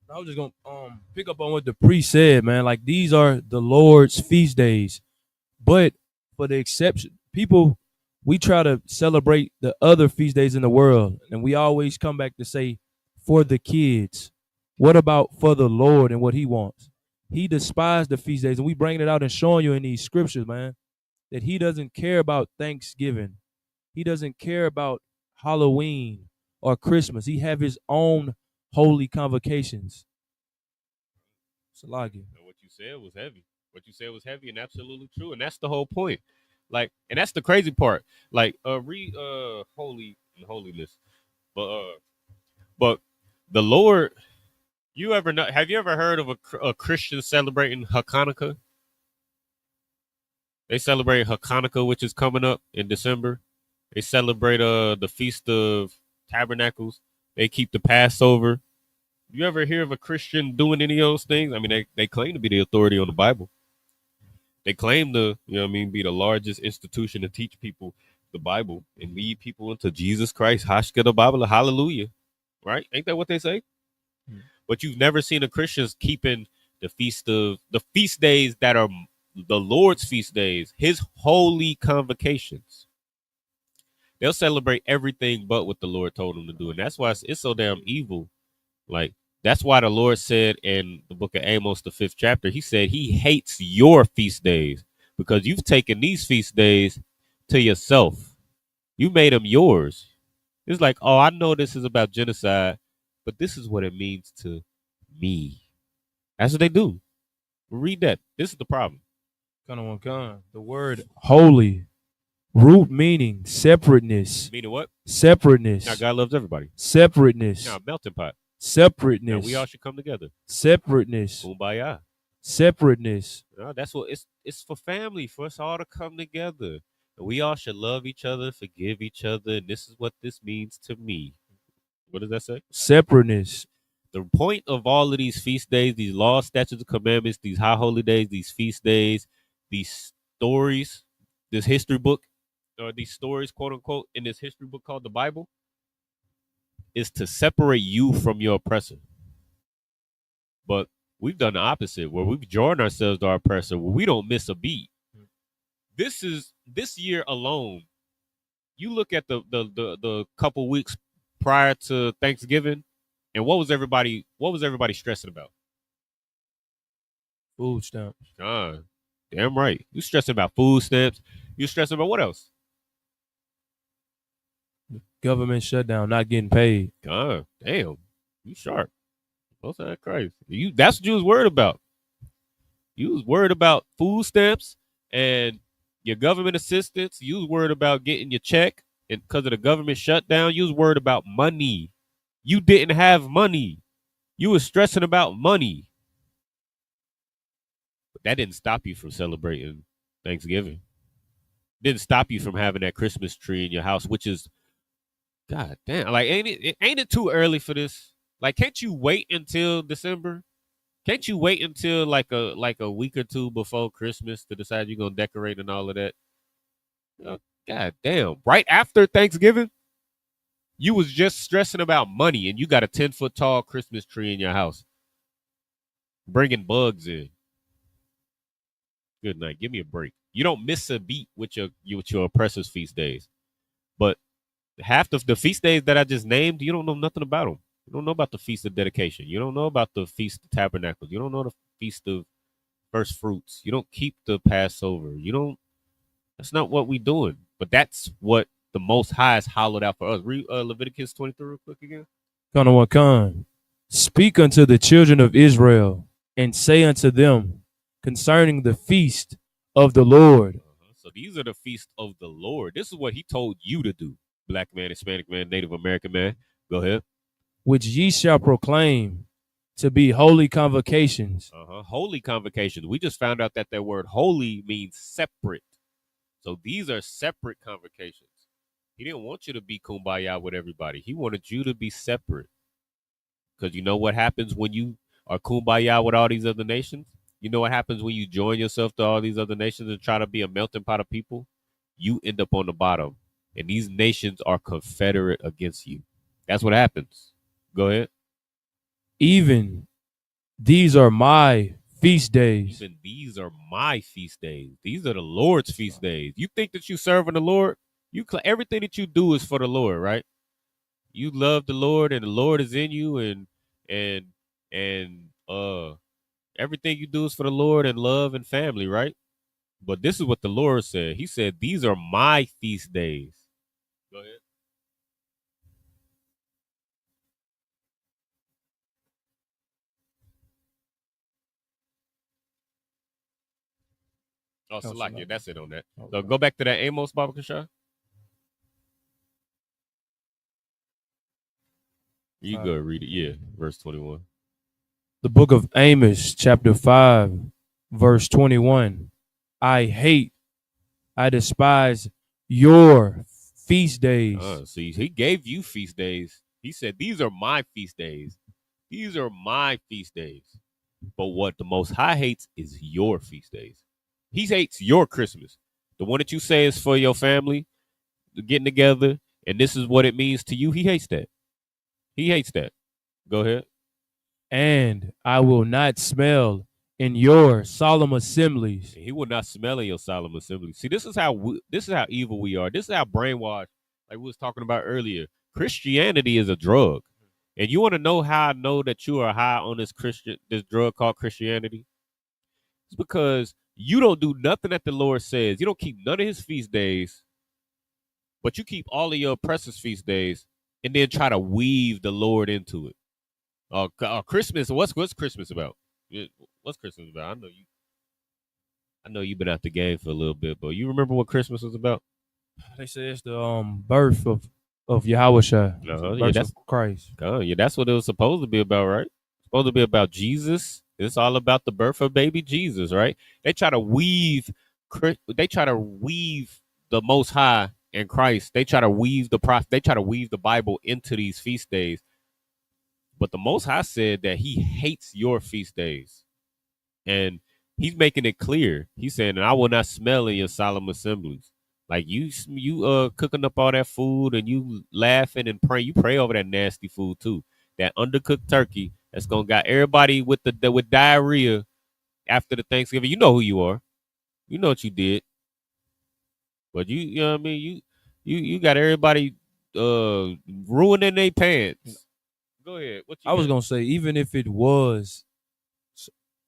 I was just gonna pick up on what the priest said, man. Like, these are the Lord's feast days. But for the exception, people, we try to celebrate the other feast days in the world, and we always come back to say, for the kids. What about for the Lord and what he wants? He despised the feast days, and we bring it out and showing you in these scriptures, man, that he doesn't care about Thanksgiving. He doesn't care about Halloween or Christmas. He have his own holy convocations. Salagi. What you said was heavy. What you said was heavy and absolutely true. And that's the whole point. Like, and that's the crazy part. Like, read holy and holiness. But the Lord, have you ever heard of a Christian celebrating Hanukkah? They celebrate Hanukkah, which is coming up in December. They celebrate the Feast of Tabernacles. They keep the Passover. You ever hear of a Christian doing any of those things? I mean, they claim to be the authority on the Bible. They claim to, be the largest institution to teach people the Bible and lead people into Jesus Christ. Hashka the Bible, hallelujah. right? Ain't that what they say? Mm. But you've never seen a Christians keeping the feast days that are the Lord's feast days, his holy convocations. They'll celebrate everything but what the Lord told them to do. And that's why it's so damn evil. Like, that's why the Lord said in the book of Amos, the 5th chapter, he said he hates your feast days because you've taken these feast days to yourself. You made them yours. It's like, oh, I know this is about genocide, but this is what it means to me. That's what they do. Read that. This is the problem. The word holy, root meaning separateness. Meaning what? Separateness. Now God loves everybody. Separateness. Now melting pot. Separateness. Now we all should come together. Separateness. Kumbaya. Separateness. That's what it's for family, for us all to come together. And we all should love each other, forgive each other, and this is what this means to me. What does that say? Separateness. The point of all of these feast days, these laws, statutes, and commandments, these high holy days, these feast days, these stories, this history book, or these stories, quote unquote, in this history book called the Bible, is to separate you from your oppressor. But we've done the opposite, where we've joined ourselves to our oppressor, where we don't miss a beat. This year alone, you look at the couple weeks prior to Thanksgiving, and what was everybody stressing about? Food stamps. Damn right. You stressing about food stamps. You stressing about what else? Government shutdown, not getting paid. Damn. You sharp. What's that crazy? That's what you was worried about. You was worried about food stamps and your government assistance. You was worried about getting your check, and because of the government shutdown, you was worried about money. You didn't have money. You was stressing about money. But that didn't stop you from celebrating Thanksgiving. Didn't stop you from having that Christmas tree in your house, which is, God damn, like ain't it too early for this? Like, can't you wait until December? Can't you wait until like a week or two before Christmas to decide you're gonna decorate and all of that? God damn! Right after Thanksgiving, you was just stressing about money, and you got a 10-foot tall Christmas tree in your house, bringing bugs in. Good night. Give me a break. You don't miss a beat with your oppressor's feast days, but half the feast days that I just named, you don't know nothing about them. You don't know about the Feast of Dedication. You don't know about the Feast of Tabernacles. You don't know the Feast of First Fruits. You don't keep the Passover. That's not what we doing. But that's what the Most High has hollowed out for us. Read Leviticus 23 real quick again. Speak unto the children of Israel and say unto them concerning the feast of the Lord. So these are the feasts of the Lord. This is what he told you to do. Black man, Hispanic man, Native American man. Go ahead. Which ye shall proclaim to be holy convocations. Holy convocations. We just found out that word holy means separate. So these are separate convocations. He didn't want you to be kumbaya with everybody. He wanted you to be separate. Because you know what happens when you are kumbaya with all these other nations? You know what happens when you join yourself to all these other nations and try to be a melting pot of people? You end up on the bottom. And these nations are confederate against you. That's what happens. Go ahead. Even these are my feast days. Even these are my feast days. These are the Lord's feast days. You think that you serving the Lord? Everything that you do is for the Lord, right? You love the Lord, and the Lord is in you, and everything you do is for the Lord and love and family, right? But this is what the Lord said. He said, "These are my feast days." Go ahead. Oh, Salakia, that's it on that. Okay. So go back to that Amos, Baba Kasha. You go read it. Yeah, verse 21. The book of Amos, chapter 5, verse 21. I despise your feast days. See, he gave you feast days. He said, these are my feast days. These are my feast days. But what the Most High hates is your feast days. He hates your Christmas. The one that you say is for your family, getting together, and this is what it means to you. He hates that. He hates that. Go ahead. And I will not smell in your solemn assemblies. He will not smell in your solemn assembly. See, this is how evil we are. This is how brainwashed, like we was talking about earlier. Christianity is a drug. And you want to know how I know that you are high on this drug called Christianity? It's because you don't do nothing that the Lord says. You don't keep none of his feast days, but you keep all of your oppressors' feast days and then try to weave the Lord into it. Christmas. What's Christmas about? What's Christmas about? I know you've been out the game for a little bit, but you remember what Christmas was about? They say it's the birth of Yahushua. Yeah, that's Christ. Yeah, that's what it was supposed to be about, right? It's supposed to be about Jesus. It's all about the birth of baby Jesus, right? They try to weave the Most High and Christ. They try to weave the prophet. They try to weave the Bible into these feast days. But the Most High said that he hates your feast days. And he's making it clear. He's saying, I will not smell in your solemn assemblies. Like you cooking up all that food and you laughing and praying. You pray over that nasty food too. That undercooked turkey that's gonna got everybody with with diarrhea after the Thanksgiving. You know who you are. You know what you did. But you know what I mean? You got everybody ruining their pants. Go ahead. I was gonna say, even if it was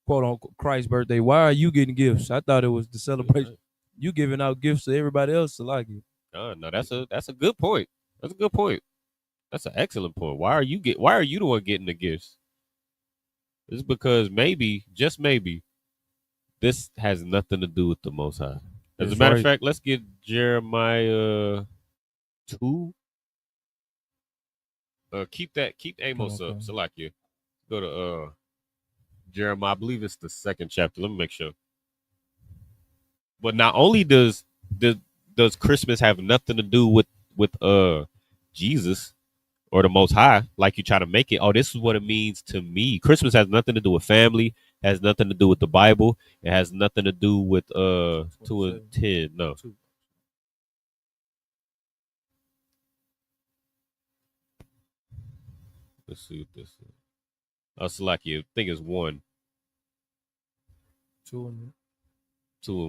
quote unquote Christ's birthday, why are you getting gifts? I thought it was the celebration. You giving out gifts to everybody else to like it. No, that's a good point. That's a good point. That's an excellent point. Why are you the one getting the gifts? It's because maybe, just maybe, this has nothing to do with the Most High. As a matter of fact, let's get Jeremiah 2. Keep Amos up. So like you go to Jeremiah. I believe it's the second chapter. Let me make sure. But not only does Christmas have nothing to do with Jesus or the Most High, like you try to make it. Oh, this is what it means to me. Christmas has nothing to do with family. Has nothing to do with the Bible. It has nothing to do with 2 and 10. No. Let's see what this is. Salakia, I think it's 1. 2 and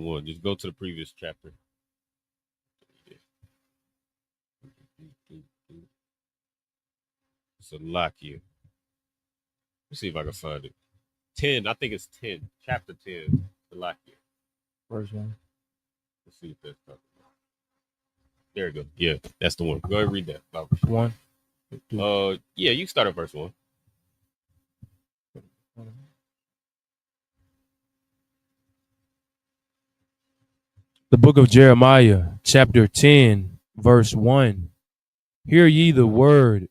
1. Just go to the previous chapter. Salakia. Let's see if I can find it. 10. I think it's 10. Chapter 10. Salakia. Verse 1. Let's see what that's talking about. There we go. Yeah, that's the one. Go ahead and read that. 1. Yeah, you start at verse 1. The book of Jeremiah, chapter 10, verse 1. Hear ye the word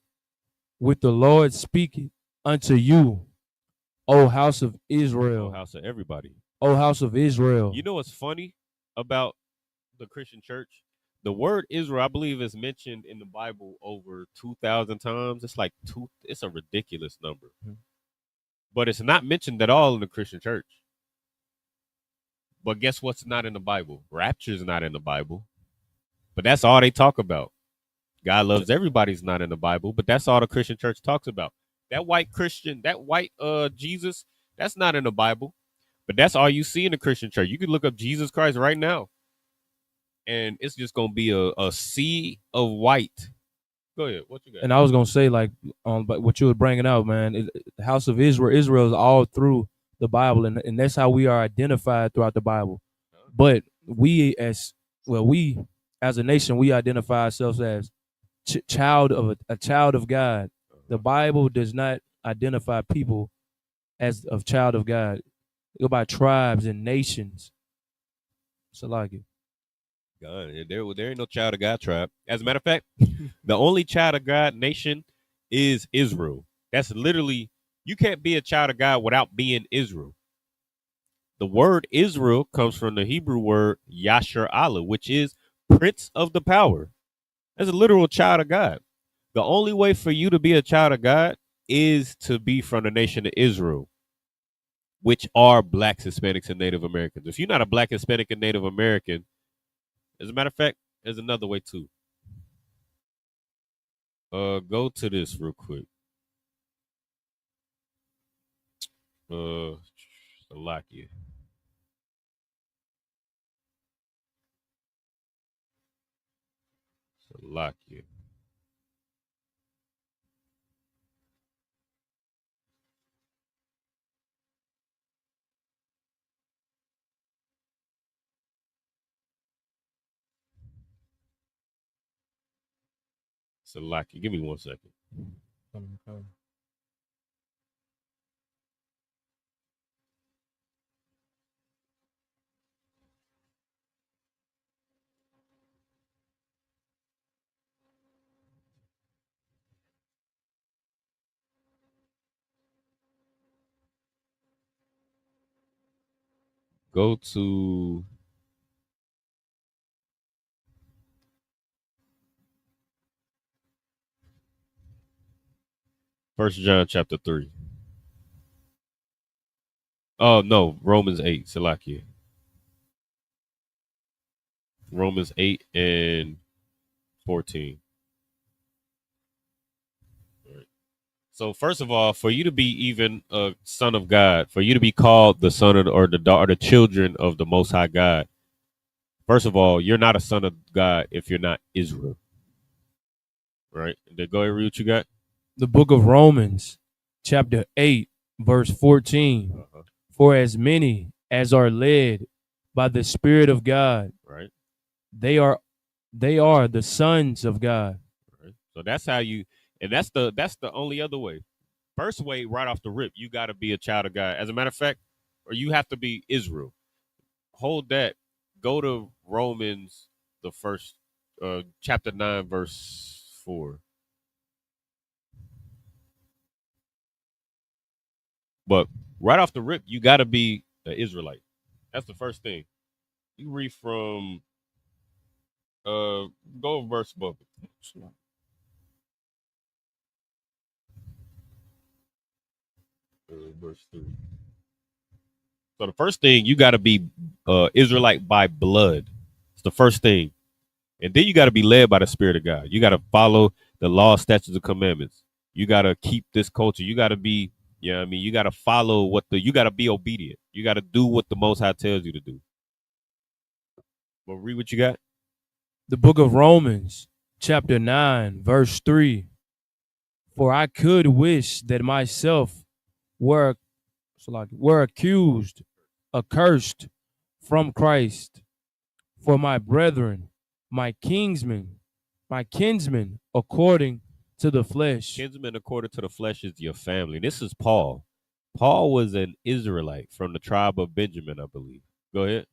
which the Lord speaketh unto you, O house of Israel. O house of everybody. O house of Israel. You know what's funny about the Christian church? The word Israel, I believe, is mentioned in the Bible over 2,000 times. It's like it's a ridiculous number. Mm-hmm. But it's not mentioned at all in the Christian church. But guess what's not in the Bible? Rapture's not in the Bible. But that's all they talk about. God loves everybody's not in the Bible, but that's all the Christian church talks about. That white Christian, that white Jesus, that's not in the Bible. But that's all you see in the Christian church. You can look up Jesus Christ right now, and it's just gonna be a sea of white. Go ahead. What you got? And I was gonna say, like, but what you were bringing out, man, the house of Israel. Israel is all through the Bible, and that's how we are identified throughout the Bible. But we as a nation, we identify ourselves as child of a child of God. The Bible does not identify people as a child of God. They go by tribes and nations. So like it. God, there ain't no child of God tribe. As a matter of fact, the only child of God nation is Israel. That's literally, you can't be a child of God without being Israel. The word Israel comes from the Hebrew word Yasher Allah, which is Prince of the Power. That's a literal child of God. The only way for you to be a child of God is to be from the nation of Israel, which are blacks, Hispanics, and Native Americans. If you're not a black, Hispanic, and Native American, as a matter of fact, there's another way too. Go to this real quick. Salakia. Salakia. Salakia. Give me 1 second. Go to First John chapter 3. Oh no, Romans 8, Salakia. Romans 8 and 14. All right. So first of all, for you to be even a son of God, for you to be called the son of or the daughter, the children of the Most High God, first of all, you're not a son of God if you're not Israel. Right? Then go ahead and read what you got. The book of Romans, chapter 8, verse 14. Uh-huh. For as many as are led by the Spirit of God, Right. they are the sons of God. Right. So that's how you, and that's the only other way. First way, right off the rip, you got to be a child of God. As a matter of fact, or you have to be Israel. Hold that. Go to Romans, the first chapter 9, verse 4. But right off the rip, you got to be an Israelite. That's the first thing. You read from go a verse above it. Verse 3. So the first thing, you got to be Israelite by blood. It's the first thing. And then you got to be led by the Spirit of God. You got to follow the law, statutes, and commandments. You got to keep this culture. You got to be, you know what I mean? You got to follow you got to be obedient. You got to do what the Most High tells you to do. But read what you got. The book of Romans, chapter 9, verse 3. For I could wish that myself were accused, accursed from Christ, for my brethren, my kinsmen, according to the flesh. Kinsman according to the flesh is your family. This is Paul. Paul was an Israelite from the tribe of Benjamin, I believe. Go ahead.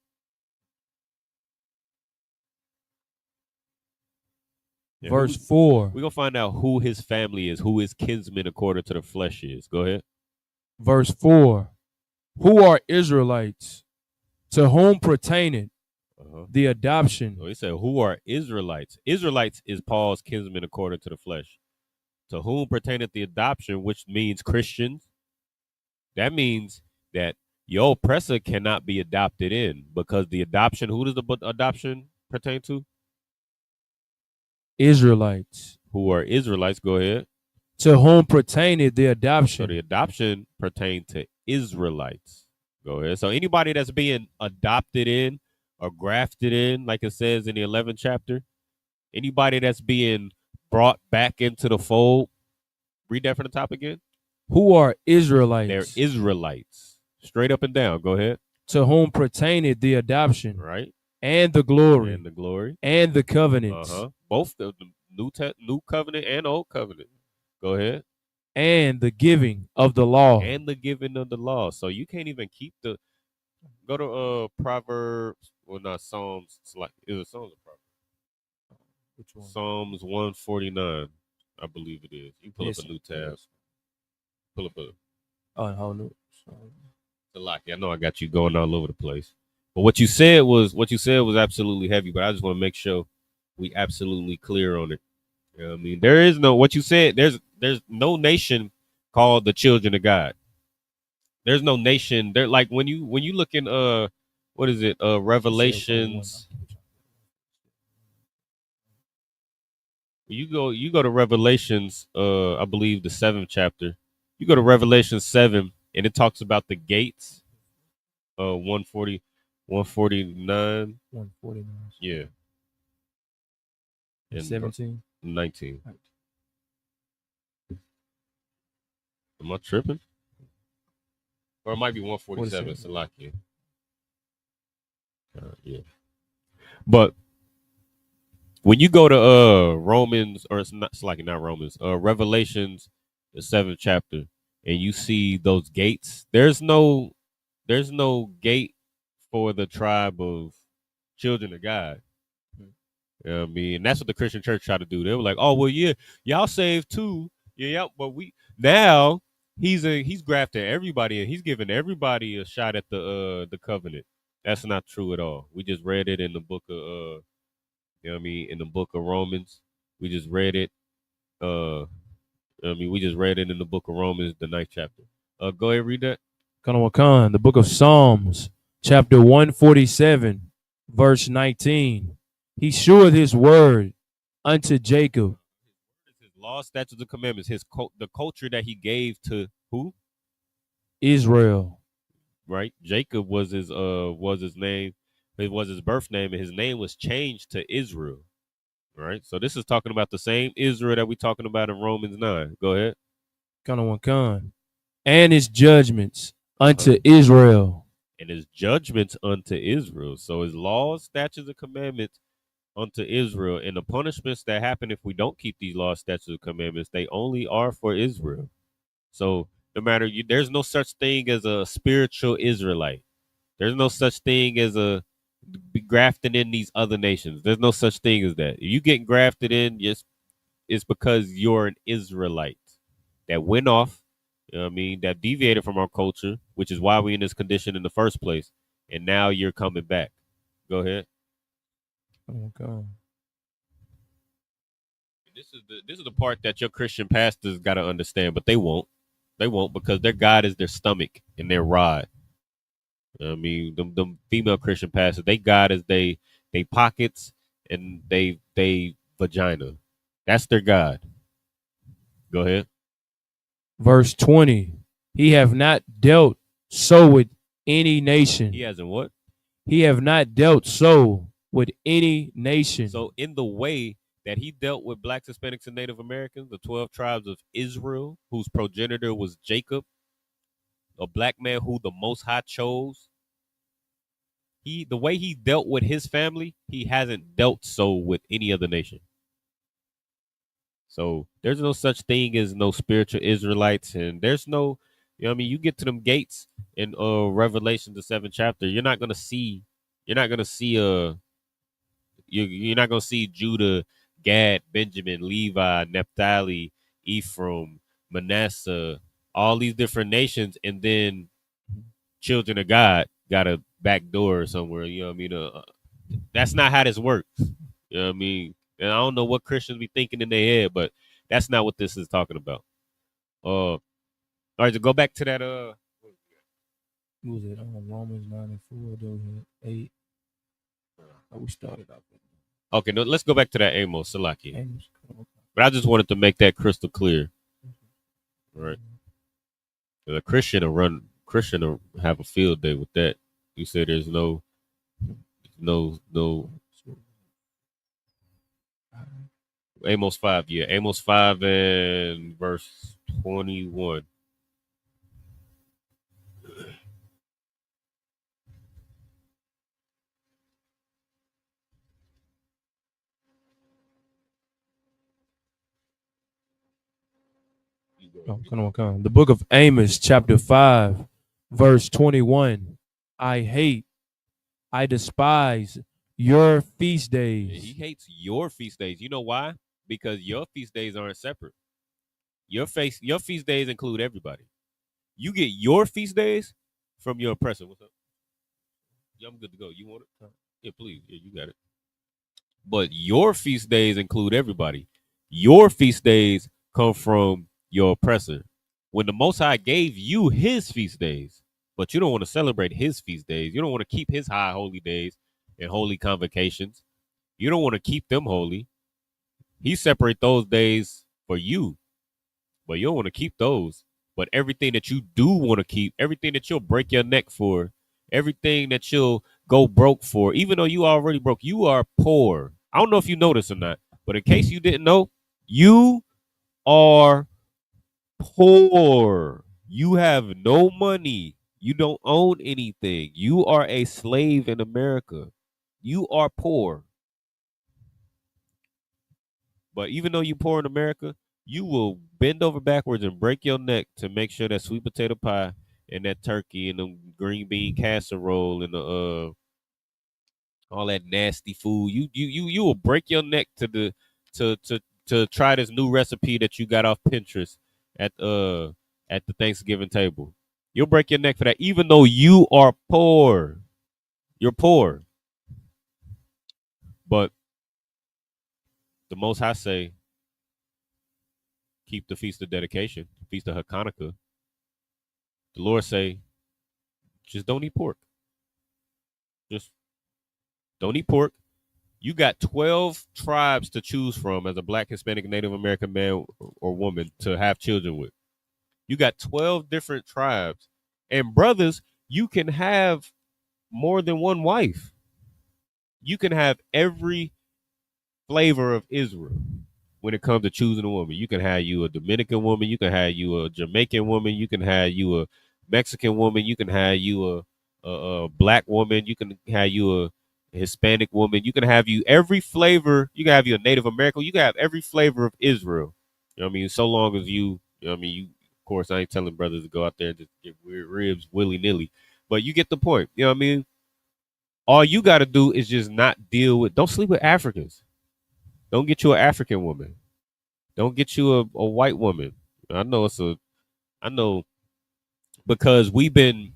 Yeah, Verse 4. We're going to find out who his family is, who his kinsman according to the flesh is. Go ahead. Verse 4. Who are Israelites, to whom pertaineth the adoption? So he said, who are Israelites? Israelites is Paul's kinsman according to the flesh. To whom pertaineth the adoption, which means Christians. That means that your oppressor cannot be adopted in, because the adoption, who does the adoption pertain to? Israelites. Who are Israelites? Go ahead. To whom pertaineth the adoption? So the adoption pertained to Israelites. Go ahead. So anybody that's being adopted in or grafted in, like it says in the 11th chapter, anybody that's being brought back into the fold, read that from the top again. Who are Israelites? They're Israelites. Straight up and down. Go ahead. To whom pertaineth the adoption, right? And the glory, and the covenants, both the new covenant and old covenant. Go ahead. And the giving of the law. So you can't even keep the. Go to Proverbs, well, not Psalms. It's like is it Psalms or Proverbs? Which one? Psalms 149, I believe it is. You pull up a new tab. Pull up a. Oh, whole new. I know I got you going all over the place. But what you said was absolutely heavy. But I just want to make sure we absolutely clear on it. You know what I mean, there is no what you said. There's no nation called the children of God. There's no nation. They're like when you look in what is it? Revelations. You go to Revelations. I believe the 7th chapter. You go to Revelation 7 and it talks about the gates. 140, 149. 149. Yeah. And And 17. 19. Am I tripping? Or it might be 147. 47. Salakia. Yeah. But when you go to Romans, or it's like not Romans, Revelations, the 7th chapter, and you see those gates, there's no gate for the tribe of children of God. You know what I mean? And that's what the Christian church tried to do. They were like, oh well, yeah, y'all saved too. Yeah, but we now he's grafting everybody and he's giving everybody a shot at the covenant. That's not true at all. We just read it in the book of you know what I mean, in the book of Romans. We just read it. We just read it in the book of Romans, the 9th chapter. Go ahead, read that. Kanawakan, the book of Psalms, chapter 147, verse 19. He shewed his word unto Jacob. His law, statutes, and commandments. The culture that he gave to who? Israel. Right. Jacob was his name. It was his birth name, and his name was changed to Israel. Right. So this is talking about the same Israel that we're talking about in Romans 9. Go ahead. Kanawakan. And his judgments unto Israel. And his judgments unto Israel. So his laws, statutes, and commandments unto Israel. And the punishments that happen if we don't keep these laws, statutes, and commandments, they only are for Israel. So no matter there's no such thing as a spiritual Israelite. There's no such thing as a grafting in these other nations. There's no such thing as that. If you get grafted in, it's because you're an Israelite that went off, you know what I mean, that deviated from our culture, which is why we're in this condition in the first place. And now you're coming back. Go ahead. Okay. This is the part that your Christian pastors got to understand, but they won't. They won't, because their God is their stomach and their rod. I mean, them female Christian pastors, they God is they pockets and they vagina. That's their God. Go ahead. Verse 20. He have not dealt so with any nation. He hasn't what? He have not dealt so with any nation. So in the way that he dealt with blacks, Hispanics, and Native Americans, the 12 tribes of Israel, whose progenitor was Jacob, a black man who the Most High chose, the way he dealt with his family, he hasn't dealt so with any other nation. So there's no such thing as no spiritual Israelites, and there's no, you know what I mean, you get to them gates in Revelation, the 7th chapter, you're not gonna see Judah, Gad, Benjamin, Levi, Naphtali, Ephraim, Manasseh, all these different nations, and then children of God got a back door somewhere. You know what I mean? That's not how this works. You know what I mean? And I don't know what Christians be thinking in their head, but that's not what this is talking about. All right, to go back to that. What was it? Romans 9 and 4, those 8. We started off. Okay, no, let's go back to that Amos, Salaki. Amos. But I just wanted to make that crystal clear. All right. A Christian will have a field day with that. You say there's no Amos 5, yeah. Amos 5 and verse 21. Oh, come on. The book of Amos, chapter 5, verse 21. I despise your feast days. He hates your feast days. You know why? Because your feast days aren't separate. Your feast days include everybody. You get your feast days from your oppressor. What's up? Yeah, I'm good to go. You want it? Yeah, please. Yeah, you got it. But your feast days include everybody. Your feast days come from your oppressor. When the Most High gave you his feast days, but you don't want to celebrate his feast days, you don't want to keep his high holy days and holy convocations, you don't want to keep them holy. He separate those days for you, but you don't want to keep those. But everything that you do want to keep, everything that you'll break your neck for, everything that you'll go broke for, even though you already broke, you are poor. I don't know if you know this or not, but in case you didn't know, you are poor. You have no money. You don't own anything. You are a slave in America. You are poor. But even though you're poor in America, you will bend over backwards and break your neck to make sure that sweet potato pie and that turkey and the green bean casserole and the all that nasty food. You will break your neck to try this new recipe that you got off Pinterest at the Thanksgiving table. You'll break your neck for that, even though you are poor. You're poor. But the Most High say, keep the Feast of Dedication, Feast of Hanukkah. The Lord say, just don't eat pork. Just don't eat pork. You got 12 tribes to choose from as a Black, Hispanic, Native American man or woman to have children with. You got 12 different tribes. And brothers, you can have more than one wife. You can have every flavor of Israel when it comes to choosing a woman. You can have you a Dominican woman. You can have you a Jamaican woman. You can have you a Mexican woman. You can have you a Black woman. You can have you a Hispanic woman. You can have you every flavor. You can have you a Native American. You can have every flavor of Israel. You know what I mean? So long as you know what I mean, you, of course, I ain't telling brothers to go out there and just get weird ribs willy-nilly. But you get the point. You know what I mean? All you got to do is just not deal with, don't sleep with Africans. Don't get you an African woman. Don't get you a white woman. I know because we've been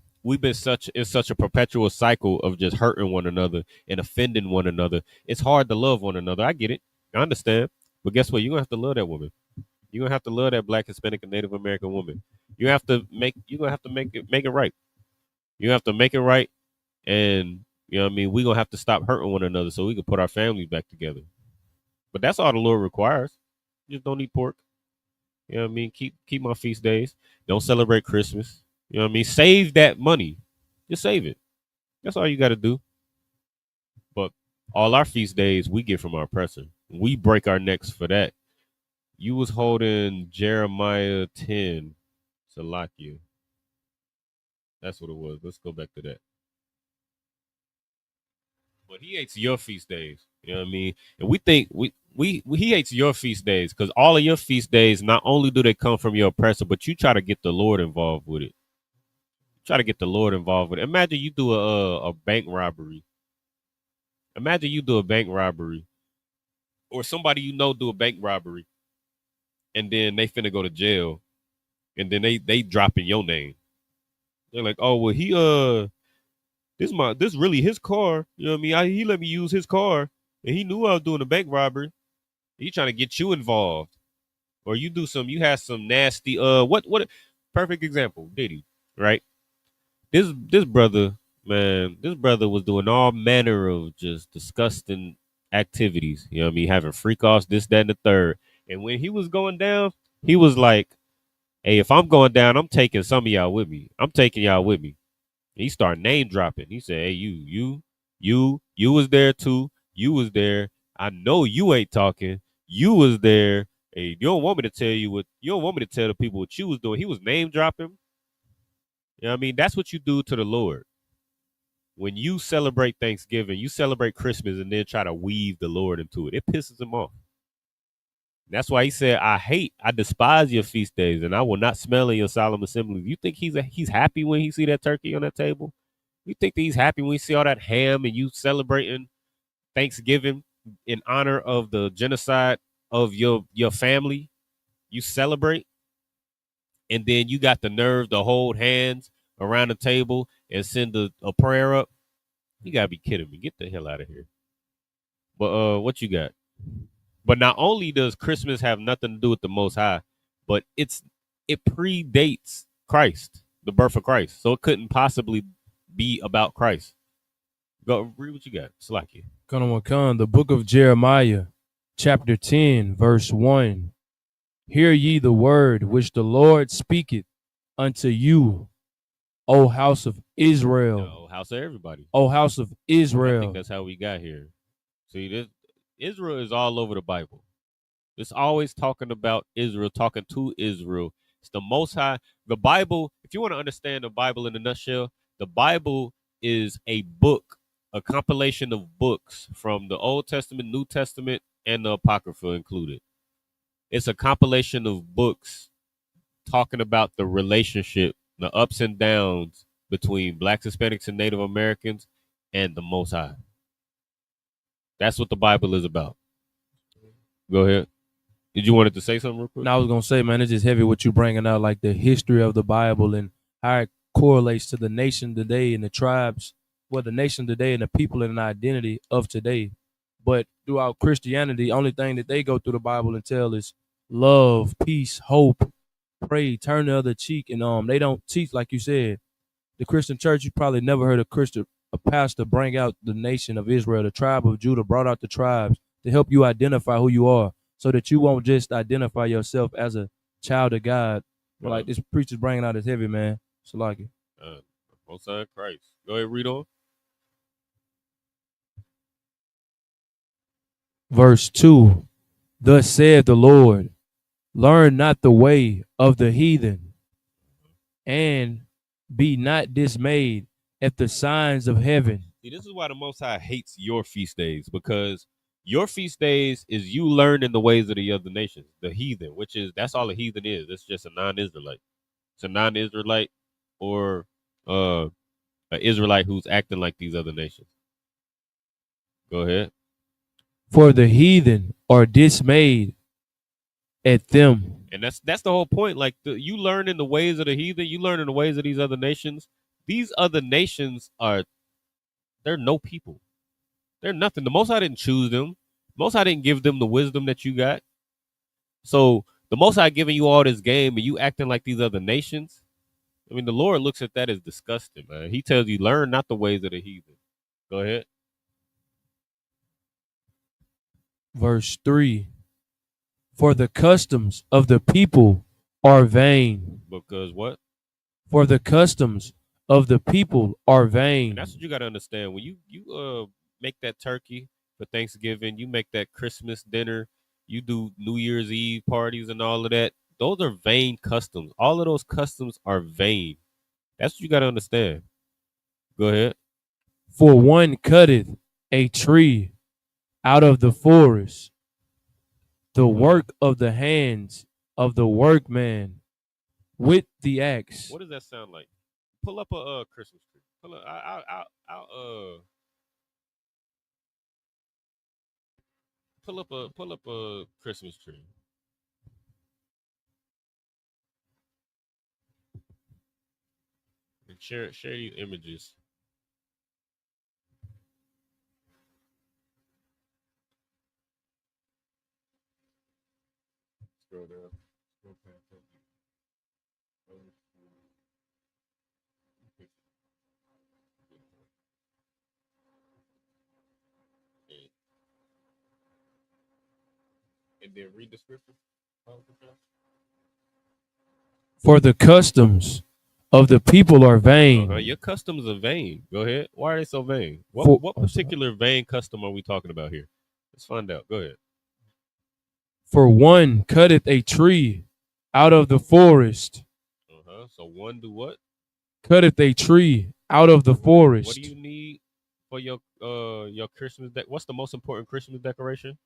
such a perpetual cycle of just hurting one another and offending one another. It's hard to love one another. I get it. I understand. But guess what? You're gonna have to love that woman. You're gonna have to love that Black, Hispanic, and Native American woman. You're gonna have to make it right. You have to make it right. And you know what I mean, we're gonna have to stop hurting one another so we can put our families back together. But that's all the Lord requires. Just don't eat pork. You know what I mean? Keep my feast days. Don't celebrate Christmas. You know what I mean? Save that money. Just save it. That's all you got to do. But all our feast days we get from our oppressor. We break our necks for that. You was holding Jeremiah 10, Salakia. That's what it was. Let's go back to that. But he hates your feast days. You know what I mean? And we think he hates your feast days because all of your feast days, not only do they come from your oppressor, but you try to get the Lord involved with it. Try to get the Lord involved with it. Imagine you do a bank robbery. Imagine you do a bank robbery, or somebody you know do a bank robbery, and then they finna go to jail, and then they drop in your name. They're like, oh well, this really his car. You know what I mean? He let me use his car, and he knew I was doing a bank robbery. He trying to get you involved, or you had some nasty what perfect example, Diddy, right? This brother, man, this brother was doing all manner of just disgusting activities. You know what I mean? Having freak offs, this, that, and the third. And when he was going down, he was like, hey, if I'm going down, I'm taking some of y'all with me. I'm taking y'all with me. He started name dropping. He said, hey, you was there too. You was there. I know you ain't talking. You was there. Hey, you don't want me to tell the people what you was doing. He was name dropping. You know what I mean? That's what you do to the Lord. When you celebrate Thanksgiving, you celebrate Christmas and then try to weave the Lord into it. It pisses him off. That's why he said, I despise your feast days and I will not smell in your solemn assemblies. You think he's happy when he see that turkey on that table? You think that he's happy when he see all that ham and you celebrating Thanksgiving in honor of the genocide of your family? You celebrate? And then you got the nerve to hold hands around the table and send a prayer up. You gotta be kidding me. Get the hell out of here. But what you got? But not only does Christmas have nothing to do with the Most High, but it predates Christ, the birth of Christ. So it couldn't possibly be about Christ. Go read what you got. Slacky. Khan, the book of Jeremiah, chapter 10, verse 1. Hear ye the word which the Lord speaketh. unto you, O house of Israel. No, house of everybody. O house of Israel. I think that's how we got here. See, this Israel is all over the Bible. It's always talking about Israel, talking to Israel. It's the Most High. The Bible, if you want to understand the Bible in a nutshell, the Bible is a book, a compilation of books from the Old Testament, New Testament, and the Apocrypha included. It's a compilation of books talking about the relationship, the ups and downs between Blacks, Hispanics, and Native Americans and the Most High. That's what the Bible is about. Go ahead. Did you wanted to say something real quick? No, I was gonna say, man, it's just heavy what you bringing out, like the history of the Bible and how it correlates to the nation today and the tribes, well, the nation today and the people and the identity of today. But throughout Christianity, the only thing that they go through the Bible and tell is love, peace, hope, pray, turn the other cheek, and they don't teach, like you said, the Christian church. You probably never heard a pastor bring out the nation of Israel, the tribe of Judah, brought out the tribes to help you identify who you are, so that you won't just identify yourself as a child of God. But like this preacher's bringing out is heavy, man. So like it. Most High Christ. Go ahead, read on. Verse 2, thus saith the Lord, learn not the way of the heathen, and be not dismayed at the signs of heaven. See, this is why the Most High hates your feast days, because your feast days is you learning the ways of the other nations, the heathen, which is, that's all a heathen is. It's just a non-Israelite. It's a non-Israelite or an Israelite who's acting like these other nations. Go ahead. For the heathen are dismayed at them. And that's the whole point. Like you learning the ways of the heathen, you learning the ways of these other nations. These other nations they're no people. They're nothing. The Most High didn't choose them. Most High didn't give them the wisdom that you got. So the Most High giving you all this game and you acting like these other nations. I mean, the Lord looks at that as disgusting, man. He tells you, learn not the ways of the heathen. Go ahead. Verse 3, for the customs of the people are vain. Because what? For the customs of the people are vain. And that's what you got to understand. When you make that turkey for Thanksgiving, you make that Christmas dinner, you do New Year's Eve parties and all of that. Those are vain customs. All of those customs are vain. That's what you got to understand. Go ahead. For one cutteth a tree out of the forest, the work of the hands of the workman with the axe. What does that sound like? Pull up a Christmas tree. Pull up. Pull up a Christmas tree. And share these images. Scroll down. Scroll past that. And then read the scripture. For the customs of the people are vain. Your customs are vain. Go ahead. Why are they so vain? What particular vain custom are we talking about here? Let's find out. Go ahead. For one cutteth a tree out of the forest. So one do what? Cutteth a tree out of the forest. What do you need for your Christmas what's the most important Christmas decoration?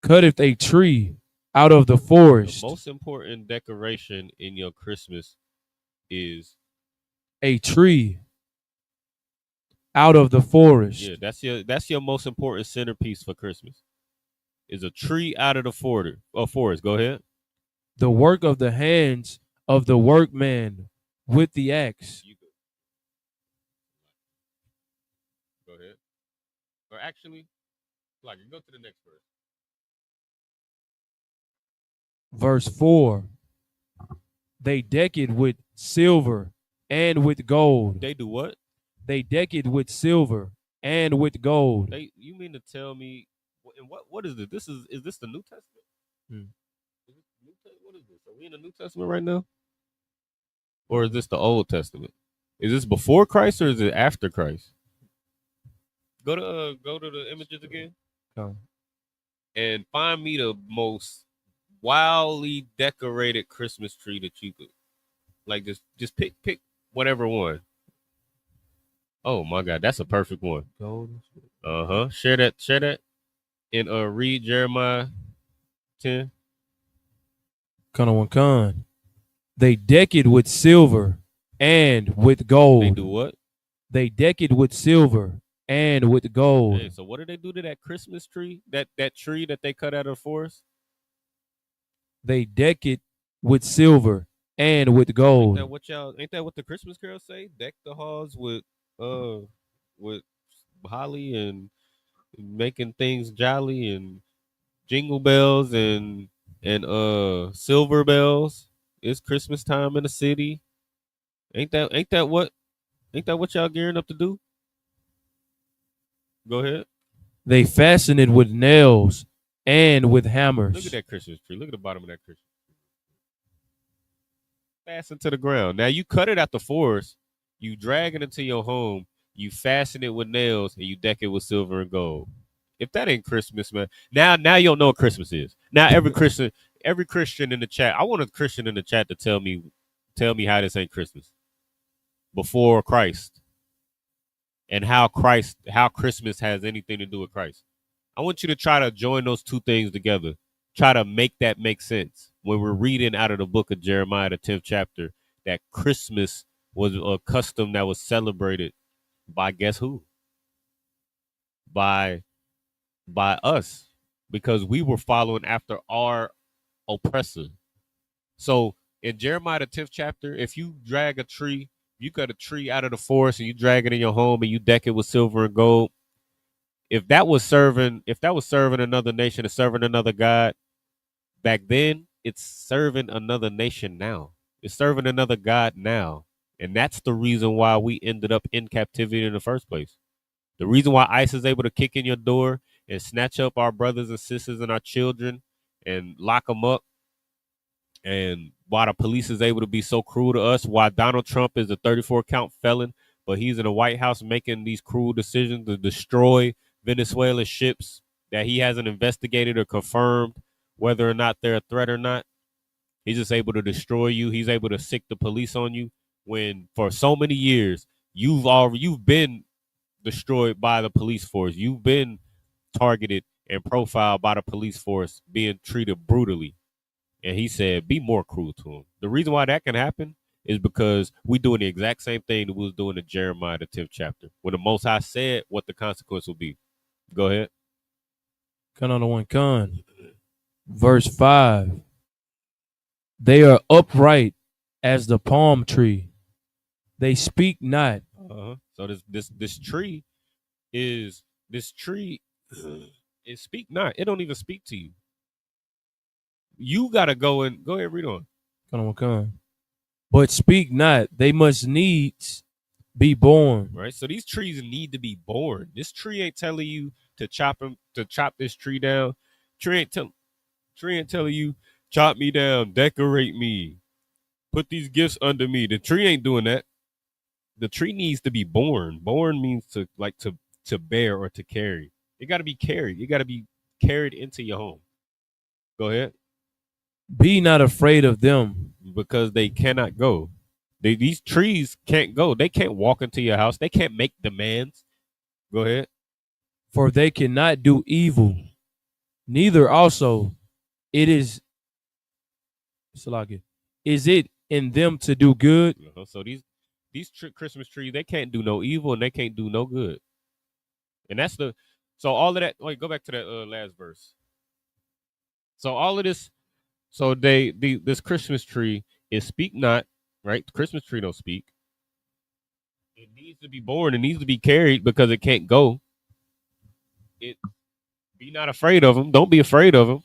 Cutteth a tree out of the forest. The most important decoration in your Christmas is a tree out of the forest. Yeah, that's your most important centerpiece for Christmas. Is a tree out of the forest. Go ahead. The work of the hands of the workman with the axe. Go ahead. Or actually, like, go to the next verse. Verse 4. They deck it with silver and with gold. They do what? They deck it with silver and with gold. You mean to tell me? And what is this? Is this the New Testament? What is this? Are we in the New Testament right now? Or is this the Old Testament? Is this before Christ or is it after Christ? Go to the images again Come. and find me the most wildly decorated Christmas tree that you could like. Just pick whatever one. Oh my God, that's a perfect one. Gold. Share that, and read Jeremiah 10. Con. They deck it with silver and with gold. They do what? They deck it with silver and with gold. Hey, so what do they do to that Christmas tree? That tree that they cut out of the forest? They deck it with silver and with gold. Ain't that what the Christmas carols say? Deck the halls with holly and making things jolly and jingle bells and silver bells. It's Christmas time in the city. Ain't that what y'all gearing up to do? Go ahead. They fasten it with nails and with hammers. Look at that Christmas tree. Look at the bottom of that Christmas tree. Fasten to the ground. Now you cut it out the forest, you drag it into your home, you fasten it with nails, and you deck it with silver and gold. If that ain't Christmas, man. Now you don't know what Christmas is. Now every Christian in the chat, I want a Christian in the chat to tell me how this ain't Christmas. Before Christ. And how Christmas has anything to do with Christ. I want you to try to join those two things together. Try to make that make sense. When we're reading out of the book of Jeremiah, the 10th chapter, that Christmas was a custom that was celebrated by guess who? By us, because we were following after our oppressor. So in Jeremiah, the 10th chapter, if you drag a tree, you cut a tree out of the forest and you drag it in your home and you deck it with silver and gold. If that was serving another nation and serving another God back then, it's serving another nation now. It's serving another God now. And that's the reason why we ended up in captivity in the first place. The reason why ICE is able to kick in your door and snatch up our brothers and sisters and our children and lock them up, and why the police is able to be so cruel to us, why Donald Trump is a 34-count felon, but he's in the White House making these cruel decisions to destroy Venezuela ships that he hasn't investigated or confirmed whether or not they're a threat or not. He's just able to destroy you. He's able to sick the police on you when for so many years you've been destroyed by the police force. You've been targeted and profiled by the police force, being treated brutally. And he said, be more cruel to him. The reason why that can happen is because we're doing the exact same thing that we was doing in Jeremiah, the 10th chapter, when the Most High said what the consequence will be. Go ahead. Verse 5. They are upright as the palm tree. They speak not. So this tree is speak not. It don't even speak to you. You gotta go ahead, read on. But speak not. They must needs be born. Right. So these trees need to be born. This tree ain't telling you to chop this tree down. Tree ain't telling you chop me down, decorate me, put these gifts under me. The tree ain't doing that. The tree needs to be born. Born means to bear or to carry. It got to be carried. It got to be carried into your home. Go ahead. Be not afraid of them, because they cannot go. These trees can't go. They can't walk into your house. They can't make demands. Go ahead. For they cannot do evil. Neither also is it in them to do good. So these Christmas trees, they can't do no evil and they can't do no good. And so all of that. Wait, go back to that last verse. So all of this. So this Christmas tree is speak not, right? The Christmas tree don't speak. It needs to be born. It needs to be carried because it can't go. Be not afraid of them. Don't be afraid of them.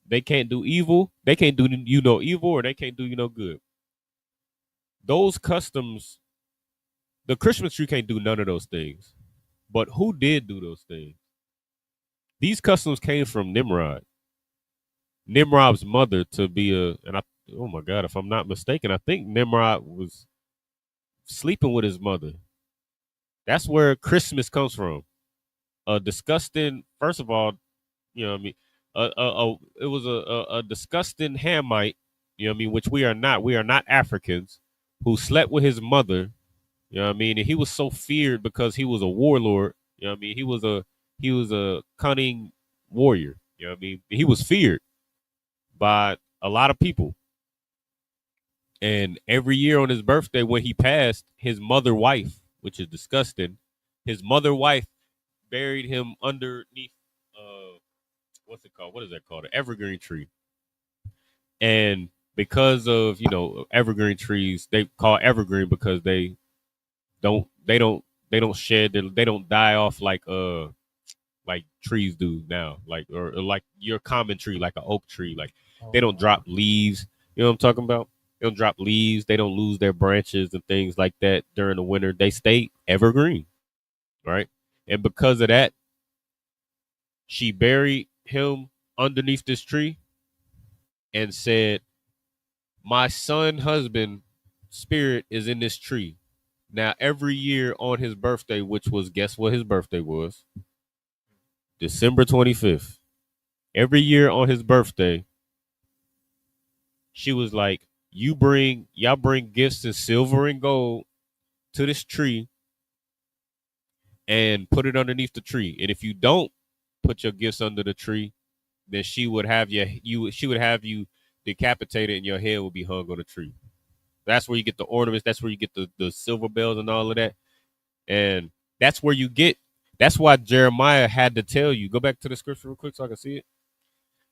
They can't do evil. They can't do you no evil, or they can't do you no good. Those customs, the Christmas tree can't do none of those things. But who did do those things? These customs came from Nimrod's mother to be oh my God, if I'm not mistaken, I think Nimrod was sleeping with his mother. That's where Christmas comes from. A disgusting, first of all, you know what I mean? It was a disgusting Hamite, you know what I mean, which we are not. We are not Africans, who slept with his mother, you know what I mean? And he was so feared because he was a warlord, you know what I mean? He was a cunning warrior, you know what I mean? He was feared by a lot of people. And every year on his birthday, when he passed, his mother wife, which is disgusting, his mother wife buried him underneath what's it called? What is that called? An evergreen tree. And because of, evergreen trees, they call evergreen because don't they don't they don't shed they don't die off like trees do now, like or like your common tree, like an oak tree. Like they don't drop leaves. You know what I'm talking about? They don't drop leaves. They don't lose their branches and things like that during the winter. They stay evergreen, right? And because of that, she buried him underneath this tree and said, "My son husband spirit is in this tree." Now, every year on his birthday, which was, guess what his birthday was? December 25th. Every year on his birthday, she was like, y'all bring gifts in silver and gold to this tree and put it underneath the tree. And if you don't put your gifts under the tree, then she would have you decapitated and your head will be hung on the tree. That's where you get the ornaments. That's where you get the silver bells and all of that. And that's where that's why Jeremiah had to tell you. Go back to the scripture real quick so I can see it.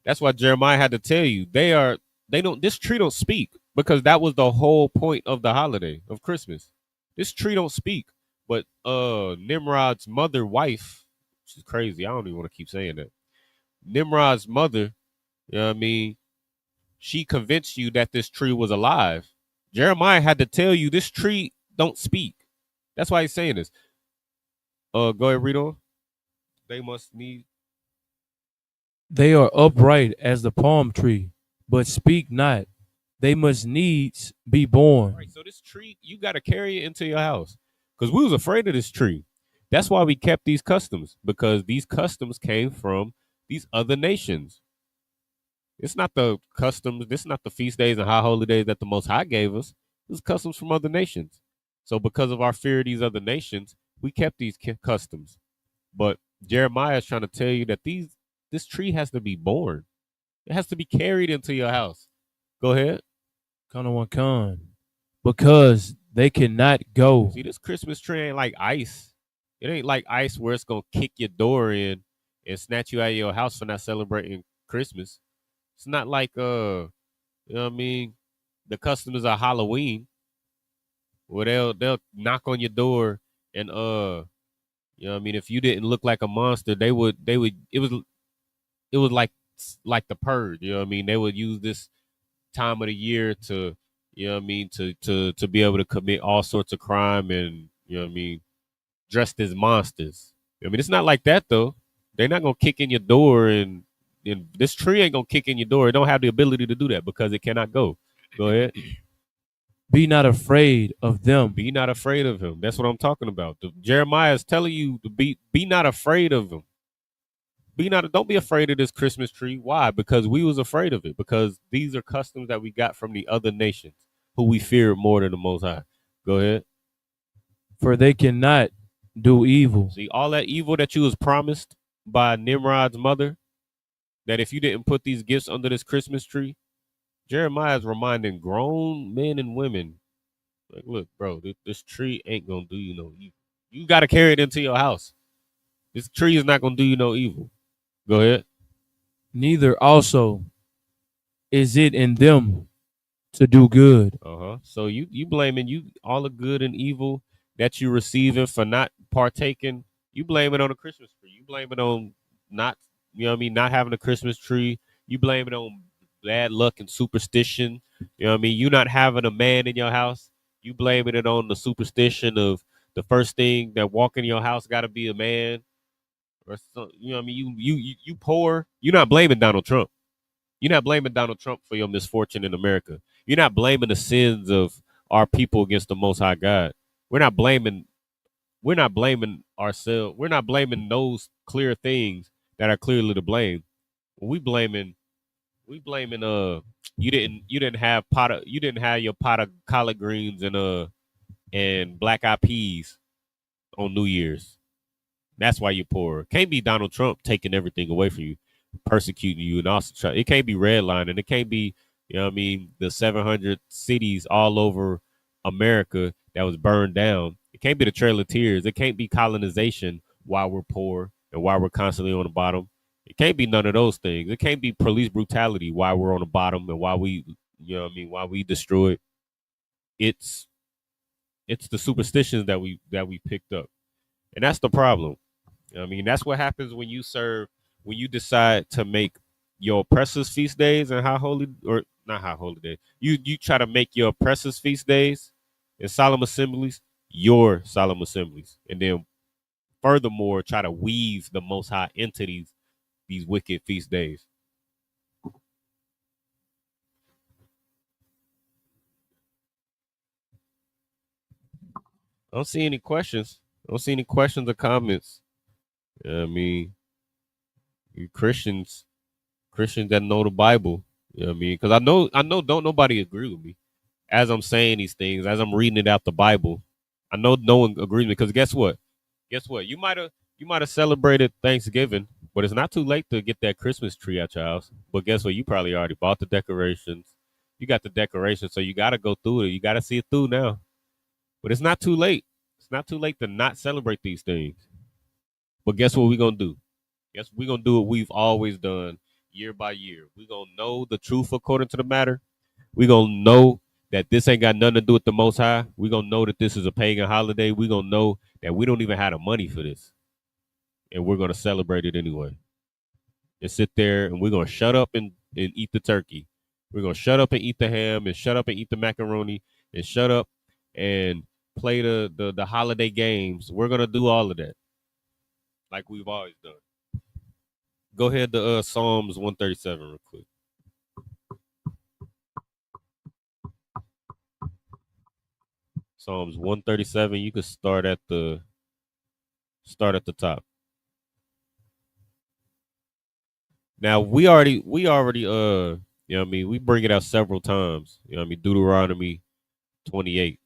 That's why Jeremiah had to tell you this tree don't speak, because that was the whole point of the holiday of Christmas. This tree don't speak, but Nimrod's mother wife, which is crazy. I don't even want to keep saying that. Nimrod's mother, you know what I mean? She convinced you that this tree was alive. Jeremiah had to tell you this tree don't speak. That's why he's saying this. Go ahead, read on. They must need. They are upright as the palm tree, but speak not. They must needs be born. Right. So this tree, you got to carry it into your house, because we was afraid of this tree. That's why we kept these customs, because these customs came from these other nations. It's not the customs. This is not the feast days and high holy days that the Most High gave us. This is customs from other nations. So because of our fear of these other nations, we kept these customs. But Jeremiah is trying to tell you that this tree has to be born. It has to be carried into your house. Go ahead. Con, because they cannot go. See, this Christmas tree ain't like ice. It ain't like ice where it's gonna kick your door in and snatch you out of your house for not celebrating Christmas. It's not like you know what I mean, the customs of Halloween, where they'll knock on your door and you know what I mean, if you didn't look like a monster, they would it was like the purge, you know what I mean? They would use this time of the year to, you know what I mean, to be able to commit all sorts of crime and, you know what I mean, dressed as monsters. I mean, it's not like that though. They're not gonna kick in your door and this tree ain't gonna kick in your door. It don't have the ability to do that because it cannot go. Go ahead. Be not afraid of them. Be not afraid of him. That's what I'm talking about. Jeremiah is telling you to be not afraid of him. Don't be afraid of this Christmas tree. Why? Because we was afraid of it. Because these are customs that we got from the other nations who we fear more than the Most High. Go ahead. For they cannot do evil. See, all that evil that you was promised by Nimrod's mother, that if you didn't put these gifts under this Christmas tree, Jeremiah is reminding grown men and women, like, look, bro, this tree ain't gonna do you no evil. You got to carry it into your house. This tree is not gonna do you no evil. Go ahead. Neither also is it in them to do good. So you blaming all the good and evil that you receiving for not partaking. You blame it on the Christmas tree. You blame it on not, you know what I mean, not having a Christmas tree. You blame it on bad luck and superstition. You know what I mean? You not having a man in your house. You blaming it on the superstition of the first thing that walk in your house got to be a man. Or so, you know what I mean? You poor. You're not blaming Donald Trump. You're not blaming Donald Trump for your misfortune in America. You're not blaming the sins of our people against the Most High God. We're not blaming. We're not blaming ourselves. We're not blaming those clear things that are clearly to blame. We blaming. We blaming. You didn't have you didn't have your pot of collard greens and black eyed peas on New Year's. That's why you're poor. Can't be Donald Trump taking everything away from you, persecuting you, and also it can't be redlining. It can't be, the 700 cities all over America that was burned down. It can't be the Trail of Tears. It can't be colonization while we're poor and while we're constantly on the bottom. It can't be none of those things. It can't be police brutality while we're on the bottom and while while we destroy it. It's the superstitions that we picked up, and that's the problem. That's what happens when you decide to make your oppressors feast days and high holy, or not high holy days. You try to make your oppressors feast days and solemn assemblies your solemn assemblies, and then furthermore try to weave the Most High into these wicked feast days. I don't see any questions. I don't see any questions or comments. You Christians that know the Bible. Because I know don't nobody agree with me as I'm saying these things, as I'm reading it out the Bible. I know no one agrees with me because guess what? You might have celebrated Thanksgiving, but it's not too late to get that Christmas tree at your house. But guess what? You probably already bought the decorations. You got the decorations, so you got to go through it. You got to see it through now. But it's not too late. It's not too late to not celebrate these things. But guess what we're gonna do? Guess we're gonna do what we've always done year by year. We're gonna know the truth according to the matter. We're gonna know that this ain't got nothing to do with the Most High. We're gonna know that this is a pagan holiday. We're gonna know that we don't even have the money for this. And we're gonna celebrate it anyway. And sit there and we're gonna shut up and eat the turkey. We're gonna shut up and eat the ham and shut up and eat the macaroni and shut up and play the holiday games. We're gonna do all of that. Like we've always done. Go ahead to Psalms 137 real quick. Psalms 137. You could start at the top. Now we already we bring it out several times. Deuteronomy 28.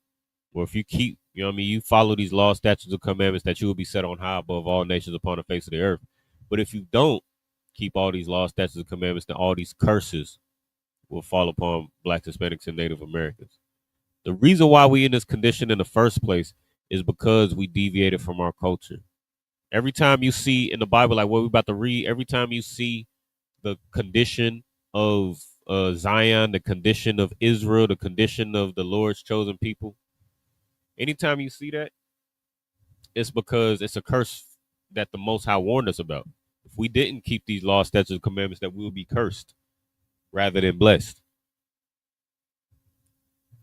Or if you keep, you follow these laws, statutes, and commandments, that you will be set on high above all nations upon the face of the earth. But if you don't keep all these laws, statutes, and commandments, then all these curses will fall upon Blacks, Hispanics, and Native Americans. The reason why we in this condition in the first place is because we deviated from our culture. Every time you see in the Bible, like what we're about to read, every time you see the condition of Zion, the condition of Israel, the condition of the Lord's chosen people, anytime you see that, it's because it's a curse that the Most High warned us about. If we didn't keep these laws, statutes, and commandments, that we will be cursed rather than blessed.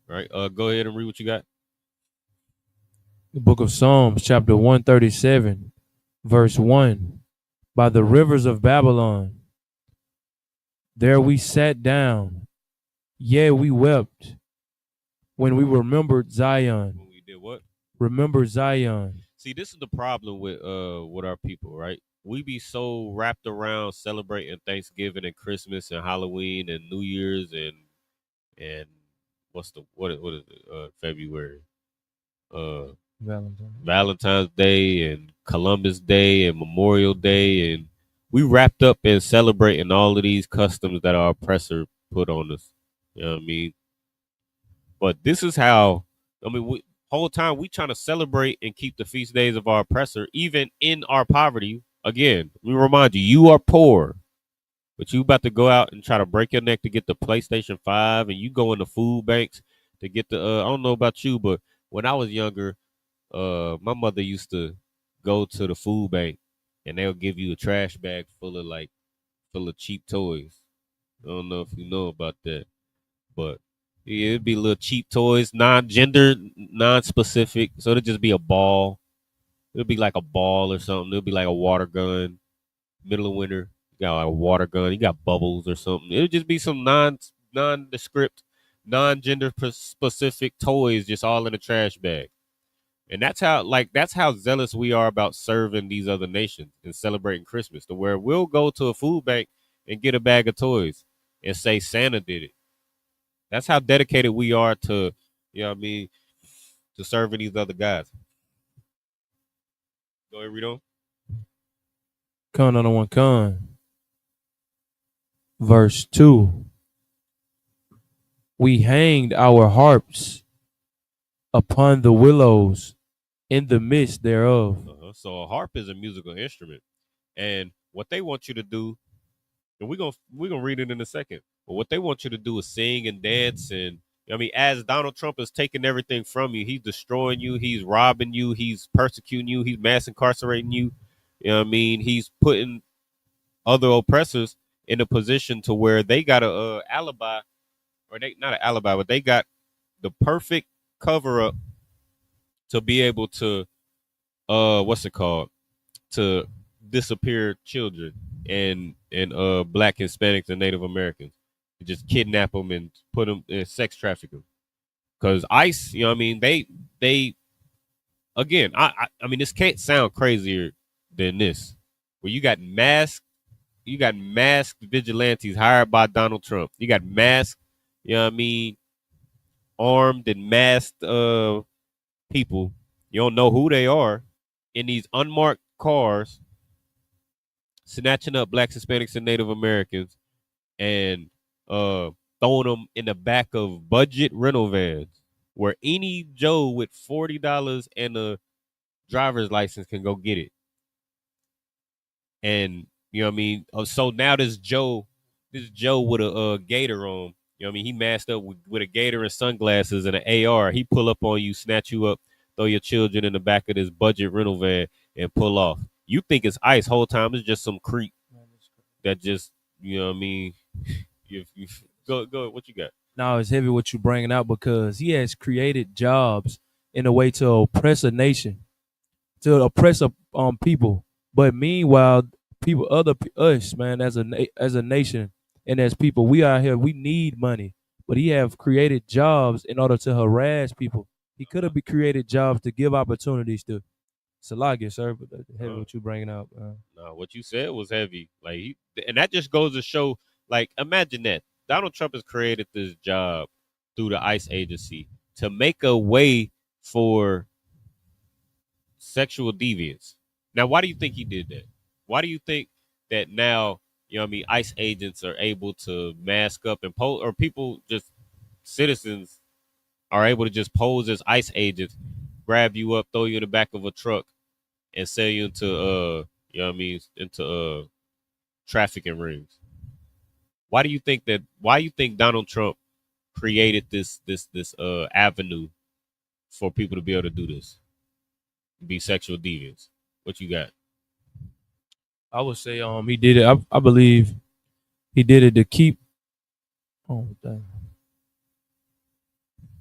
All right, go ahead and read what you got. The book of Psalms, chapter 137, verse 1. By the rivers of Babylon, there we sat down, yea, we wept, when we remembered Zion. When we did what? Remember Zion. See, this is the problem with our people, right? We be so wrapped around celebrating Thanksgiving and Christmas and Halloween and New Year's and what is it? February. Valentine's Day and Columbus Day and Memorial Day, and we wrapped up in celebrating all of these customs that our oppressor put on us. You know what I mean? But this is how, whole time we trying to celebrate and keep the feast days of our oppressor, even in our poverty. Again, we remind you, you are poor, but you about to go out and try to break your neck to get the PlayStation 5, and you go in the food banks to get the, I don't know about you, but when I was younger, my mother used to go to the food bank and they'll give you a trash bag full of cheap toys. I don't know if you know about that, but yeah, it'd be little cheap toys, non-gender, non-specific. So it'd just be a ball. It'd be like a ball or something. It'd be like a water gun. Middle of winter, you got like a water gun. You got bubbles or something. It would just be some nondescript non-gender specific toys just all in a trash bag. And that's how zealous we are about serving these other nations and celebrating Christmas, to where we'll go to a food bank and get a bag of toys and say Santa did it. That's how dedicated we are to, you know what I mean, to serving these other guys. Go ahead, read on. Con on the one con. Verse 2. We hanged our harps upon the willows in the midst thereof. So a harp is a musical instrument. And what they want you to do, and we're gonna read it in a second, but what they want you to do is sing and dance. And I mean, as Donald Trump is taking everything from you, he's destroying you, he's robbing you, he's persecuting you, he's mass incarcerating you. You know what I mean? He's putting other oppressors in a position to where they got a alibi, or they not an alibi, but they got the perfect cover up to be able to what's it called, to disappear children and Black, Hispanics, and Native Americans. You just kidnap them and put them in sex trafficking. Because ICE, you know what I mean, they again, I mean, this can't sound crazier than this. Where you got masked vigilantes hired by Donald Trump. You got masked, you know what I mean, armed and masked people. You don't know who they are, in these unmarked cars, snatching up Blacks, Hispanics, and Native Americans, and throwing them in the back of budget rental vans, where any Joe with $40 and a driver's license can go get it. And you know what I mean? So now this Joe with a gator on, you know what I mean? He masked up with a gator and sunglasses and an AR. He pull up on you, snatch you up, throw your children in the back of this budget rental van, and pull off. You think it's ICE whole time? It's just some creep that just, you know what I mean? you go. What you got? Now it's heavy what you bringing out, because he has created jobs in a way to oppress a nation, to oppress people. But meanwhile, people, us, man, as a nation and as people, we are here. We need money, but he have created jobs in order to harass people. He could have created jobs to give opportunities to. Salagia, sir, but heavy what you bringing out. No, what you said was heavy. And that just goes to show. Like, imagine that Donald Trump has created this job through the ICE agency to make a way for sexual deviance. Now, why do you think he did that? Why do you think that now, you know what I mean, ICE agents are able to mask up and pose, or people, just citizens, are able to just pose as ICE agents, grab you up, throw you in the back of a truck, and sell you into you know what I mean, into trafficking rings? Why do you think Donald Trump created this avenue for people to be able to do this? Be sexual deviants. What you got? I would say he did it. I believe he did it to keep. Oh dang.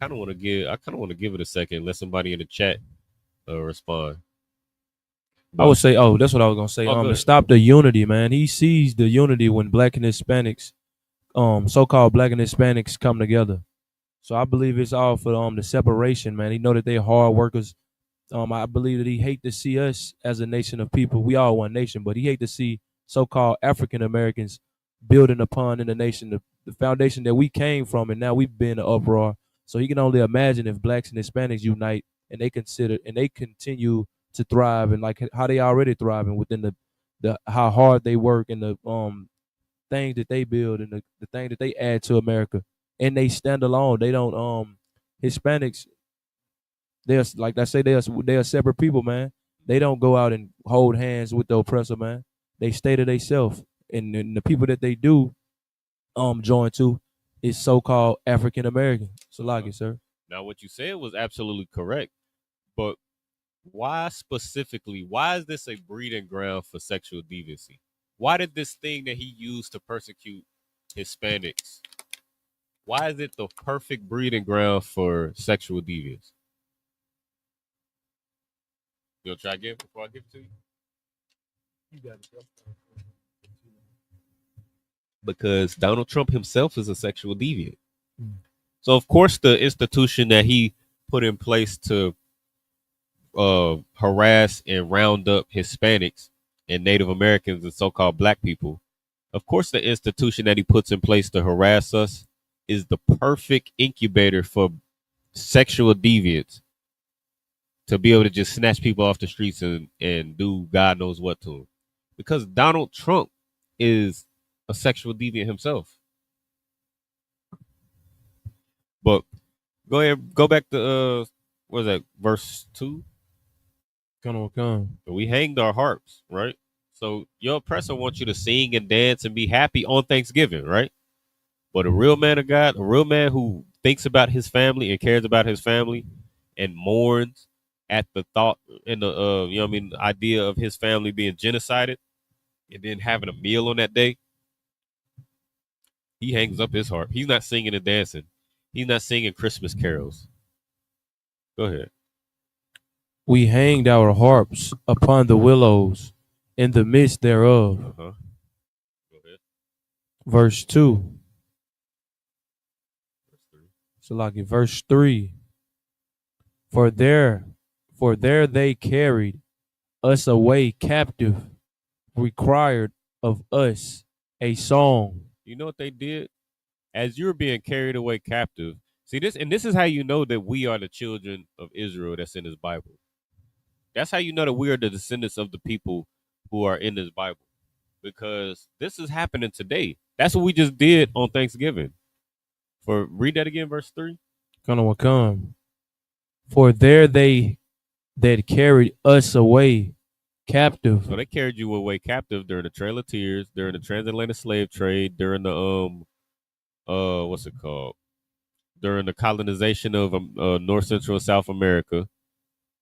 I kind of want to give it a second. Let somebody in the chat respond. I would say, that's what I was gonna say. To stop the unity, man. He sees the unity when Black and Hispanics, so-called Black and Hispanics come together. So I believe it's all for the separation, man. He know that they're hard workers. I believe that he hate to see us as a nation of people. We all one nation, but he hate to see so-called African Americans building upon in the nation the foundation that we came from, and now we've been in uproar. So he can only imagine if Blacks and Hispanics unite and they continue to thrive, and like how they already thriving within the how hard they work and the things that they build and the thing that they add to America, and they stand alone. They don't Hispanics. They're like I say, they're separate people, man. They don't go out and hold hands with the oppressor, man. They stay to themselves, and the people that they do join to is so-called African American. So like it, sir. Now, what you said was absolutely correct, but why specifically? Why is this a breeding ground for sexual deviancy? Why did this thing that he used to persecute Hispanics? Why is it the perfect breeding ground for sexual deviance? You'll try again before I give it to you? You got it. Because Donald Trump himself is a sexual deviant. So of course the institution that he put in place to harass and round up Hispanics and Native Americans and so-called black people, of course the institution that he puts in place to harass us is the perfect incubator for sexual deviants to be able to just snatch people off the streets and do God knows what to them. Because Donald Trump is a sexual deviant himself. But go ahead, go back to what is that, verse 2? Come. We hanged our harps, right? So your oppressor wants you to sing and dance and be happy on Thanksgiving, right? But a real man of God, a real man who thinks about his family and cares about his family and mourns at the thought and the idea of his family being genocided and then having a meal on that day, he hangs up his harp. He's not singing and dancing. He's not singing Christmas carols. Go ahead. We hanged our harps upon the willows in the midst thereof. Go ahead. Verse 2. So like in verse 3. For there they carried us away captive, required of us a song. You know what they did? As you're being carried away captive, see this, and this is how you know that we are the children of Israel that's in this Bible. That's how you know that we are the descendants of the people who are in this Bible. Because this is happening today. That's what we just did on Thanksgiving. Read that again, verse 3. Come. For there they that carried us away captive. So they carried you away captive during the Trail of Tears, during the transatlantic slave trade, during the what's it called? During the colonization of North Central and South America.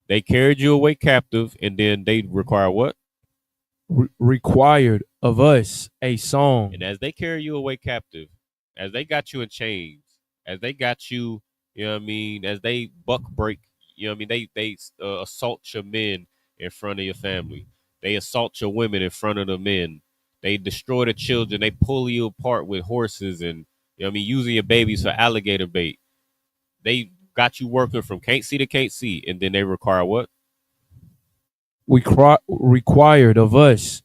They carried you away captive, and then they require what? Required of us a song. And as they carry you away captive, as they got you in chains, as they got you, you know what I mean, as they buck break, you know what I mean, they assault your men in front of your family. They assault your women in front of the men. They destroy the children. They pull you apart with horses and, you know what I mean, using your babies for alligator bait. They got you working from can't see to can't see, and then they require what? Required of us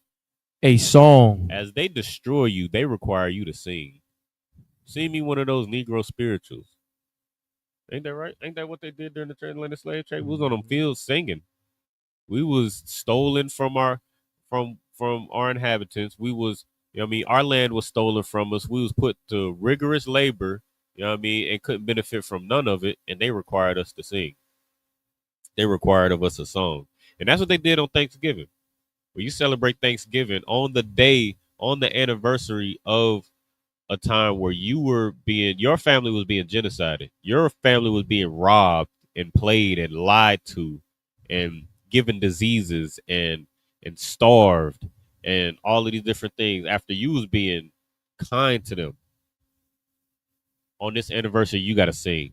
a song. As they destroy you, they require you to sing. Sing me one of those Negro spirituals. Ain't that right? Ain't that what they did during the transatlantic slave trade? We was on them fields singing. We was stolen from our inhabitants. We was, you know what I mean, our land was stolen from us. We was put to rigorous labor, you know what I mean, and couldn't benefit from none of it, and they required us to sing. They required of us a song. And that's what they did on Thanksgiving. When you celebrate Thanksgiving on the anniversary of a time where your family was being genocided, your family was being robbed and played and lied to and given diseases and starved and all of these different things after you was being kind to them. On this anniversary, you got to sing.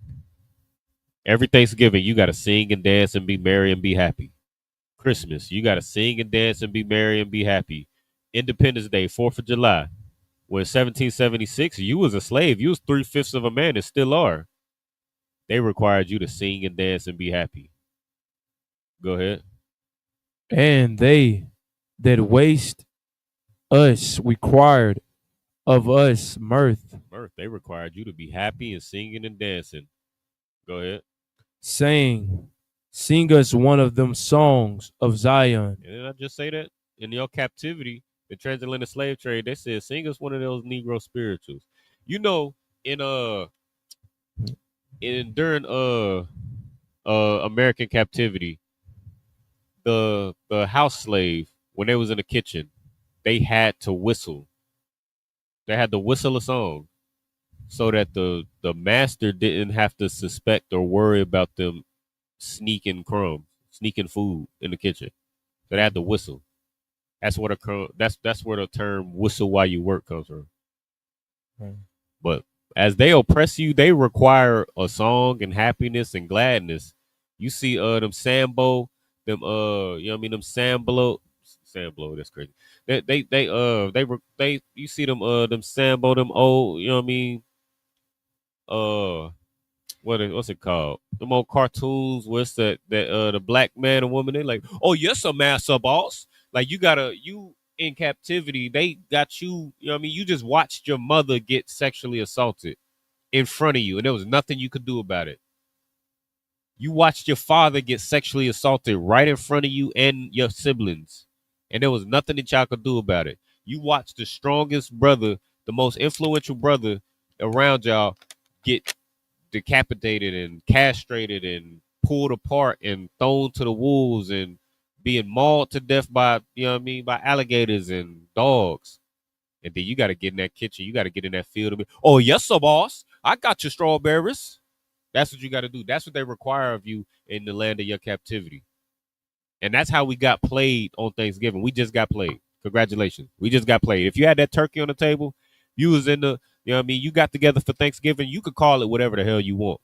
Every Thanksgiving, you got to sing and dance and be merry and be happy. Christmas, you got to sing and dance and be merry and be happy. Independence Day, 4th of July. When 1776, you was a slave. You was 3/5 of a man and still are. They required you to sing and dance and be happy. Go ahead. And they that waste us required of us mirth. Mirth. They required you to be happy and singing and dancing. Go ahead. Saying, sing us one of them songs of Zion. And did I just say that? In your captivity, the transatlantic slave trade, they said, sing us one of those Negro spirituals. You know, during American captivity, the house slave, when they was in the kitchen, they had to whistle. They had to whistle a song so that the master didn't have to suspect or worry about them sneaking crumbs, sneaking food in the kitchen. So they had to whistle. That's where the term "whistle while you work" comes from. But as they oppress you, they require a song and happiness and gladness. You see, them Sambo, them you know what I mean, them Samblo, that's crazy. You see them Sambo, them old, you know what I mean, what's it called? Them old cartoons. What's the black man and woman? They like, oh, yes, a massa boss. Like you in captivity. They got you. You know what I mean? You just watched your mother get sexually assaulted in front of you, and there was nothing you could do about it. You watched your father get sexually assaulted right in front of you and your siblings, and there was nothing that y'all could do about it. You watched the strongest brother, the most influential brother around y'all, get decapitated and castrated and pulled apart and thrown to the wolves and being mauled to death by, you know what I mean, by alligators and dogs. And then you got to get in that kitchen. You got to get in that field. Oh, yes, sir, boss. I got your strawberries. That's what you got to do. That's what they require of you in the land of your captivity. And that's how we got played on Thanksgiving. We just got played. Congratulations. We just got played. If you had that turkey on the table, you was in the, you know what I mean, you got together for Thanksgiving, you could call it whatever the hell you want.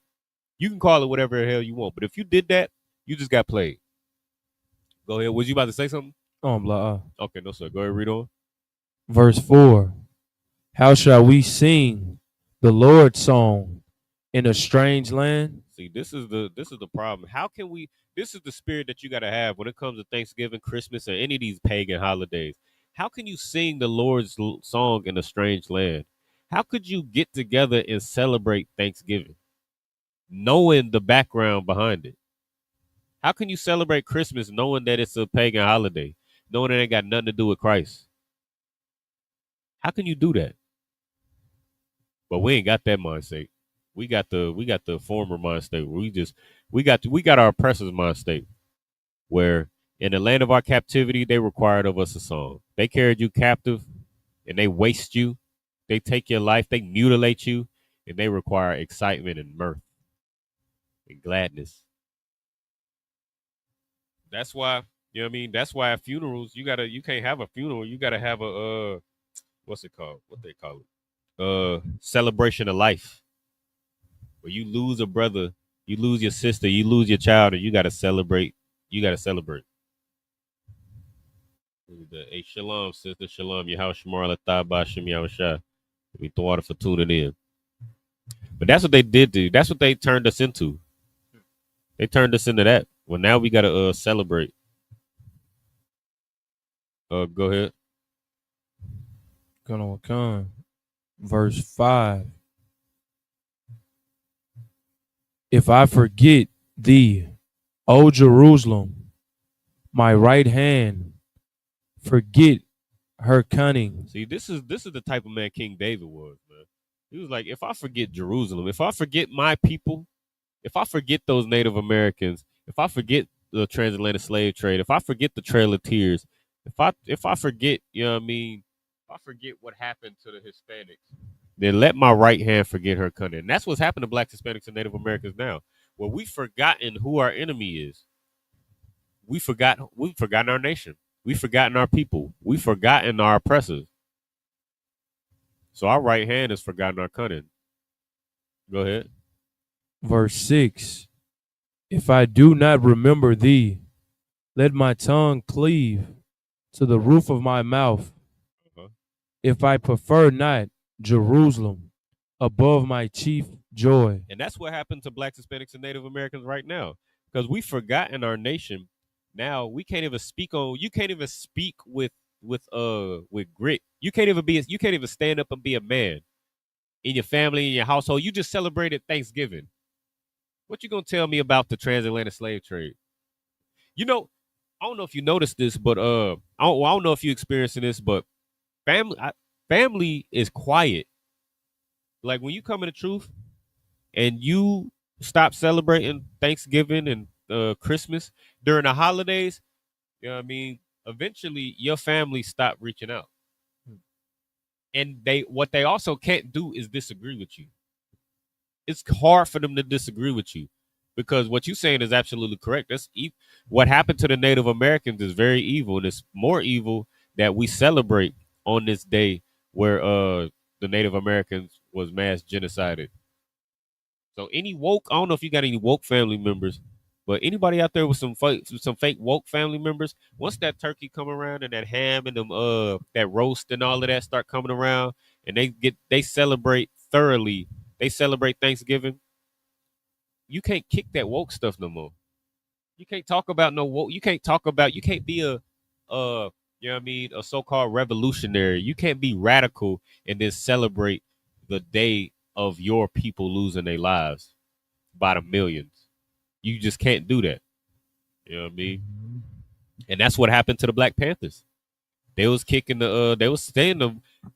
You can call it whatever the hell you want. But if you did that, you just got played. Go ahead. Was you about to say something? Blah. Okay, no, sir. Go ahead, read on. Verse 4. How shall we sing the Lord's song in a strange land? See, this is the problem. How can we? This is the spirit that you got to have when it comes to Thanksgiving, Christmas, or any of these pagan holidays. How can you sing the Lord's song in a strange land? How could you get together and celebrate Thanksgiving, knowing the background behind it? How can you celebrate Christmas knowing that it's a pagan holiday, knowing it ain't got nothing to do with Christ? How can you do that? But we ain't got that mindset. We got the former mind state. We got our oppressor's mind state, where in the land of our captivity, they required of us a song. They carried you captive and they waste you. They take your life, they mutilate you, and they require excitement and mirth and gladness. That's why, you know what I mean? That's why at funerals, you can't have a funeral. You gotta have a what's it called? What they call it? Celebration of life. Where you lose a brother, you lose your sister, you lose your child, and you gotta celebrate. You gotta celebrate. Hey, shalom, sister, shalom. Your house, Shamar, Lataba, Shem Yahushua. We throw water for tuning in. But that's what they did do. That's what they turned us into. They turned us into that. Well, now we gotta celebrate. Go ahead. Come. Verse 5. If I forget thee, O Jerusalem, my right hand, forget her cunning. See, this is the type of man King David was, man. He was like, if I forget Jerusalem, if I forget my people, if I forget those Native Americans, if I forget the transatlantic slave trade, if I forget the Trail of Tears, if I forget, you know what I mean, if I forget what happened to the Hispanics, then let my right hand forget her cunning. And that's what's happened to Blacks, Hispanics, and Native Americans now. Well, we've forgotten who our enemy is. We've forgotten our nation. We've forgotten our people. We've forgotten our oppressors. So our right hand has forgotten our cunning. Go ahead. Verse 6. If I do not remember thee, let my tongue cleave to the roof of my mouth. Uh-huh. If I prefer not Jerusalem above my chief joy. And that's what happened to Blacks, Hispanics, and Native Americans right now, because we've forgotten our nation. Now we can't even speak on. You can't even speak with grit. You can't even stand up and be a man in your family, in your household. You just celebrated Thanksgiving. What you gonna tell me about the transatlantic slave trade? You know, I don't know if you noticed this, but I don't know if you experiencing this, but family is quiet. Like when you come in the truth and you stop celebrating Thanksgiving and Christmas during the holidays, you know what I mean? Eventually your family stop reaching out. And what they also can't do is disagree with you. It's hard for them to disagree with you, because what you're saying is absolutely correct. What happened to the Native Americans is very evil, and it's more evil that we celebrate on this day where the Native Americans was mass genocided. So any woke, I don't know if you got any woke family members, but anybody out there with some fake woke family members, once that turkey come around and that ham and them that roast and all of that start coming around, and they celebrate thoroughly, they celebrate Thanksgiving, you can't kick that woke stuff no more. You can't talk about no woke. You can't be you know what I mean, a so-called revolutionary. You can't be radical and then celebrate the day of your people losing their lives by the millions. You just can't do that. You know what I mean? And that's what happened to the Black Panthers. They was kicking they was saying them. I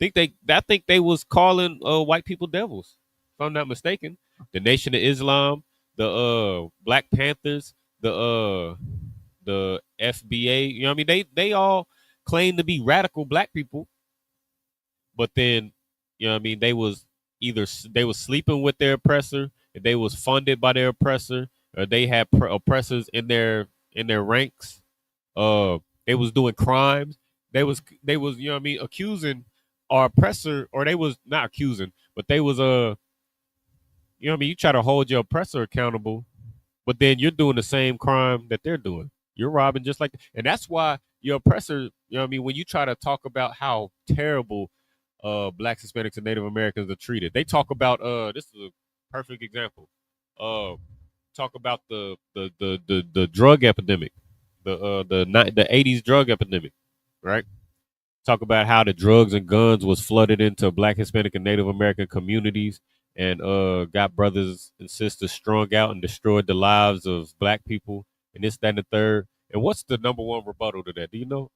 think they was calling white people devils, if I'm not mistaken. The Nation of Islam, the Black Panthers, the FBA, you know what I mean? They all claim to be radical black people, but then, you know what I mean, they was sleeping with their oppressor, they was funded by their oppressor, or they had oppressors in their ranks. They was doing crimes. They was you know what I mean, accusing our oppressor, or they was not accusing, but they was you know what I mean, you try to hold your oppressor accountable, but then you're doing the same crime that they're doing. You're robbing just like, and that's why your oppressor, you know what I mean, when you try to talk about how terrible blacks, Hispanics, and Native Americans are treated, they talk about this is a perfect example. Talk about the drug epidemic, the 80s drug epidemic, right? Talk about how the drugs and guns was flooded into Black, Hispanic, and Native American communities, and got brothers and sisters strung out and destroyed the lives of Black people, and this, that, and the third. And what's the number one rebuttal to that? Do you know?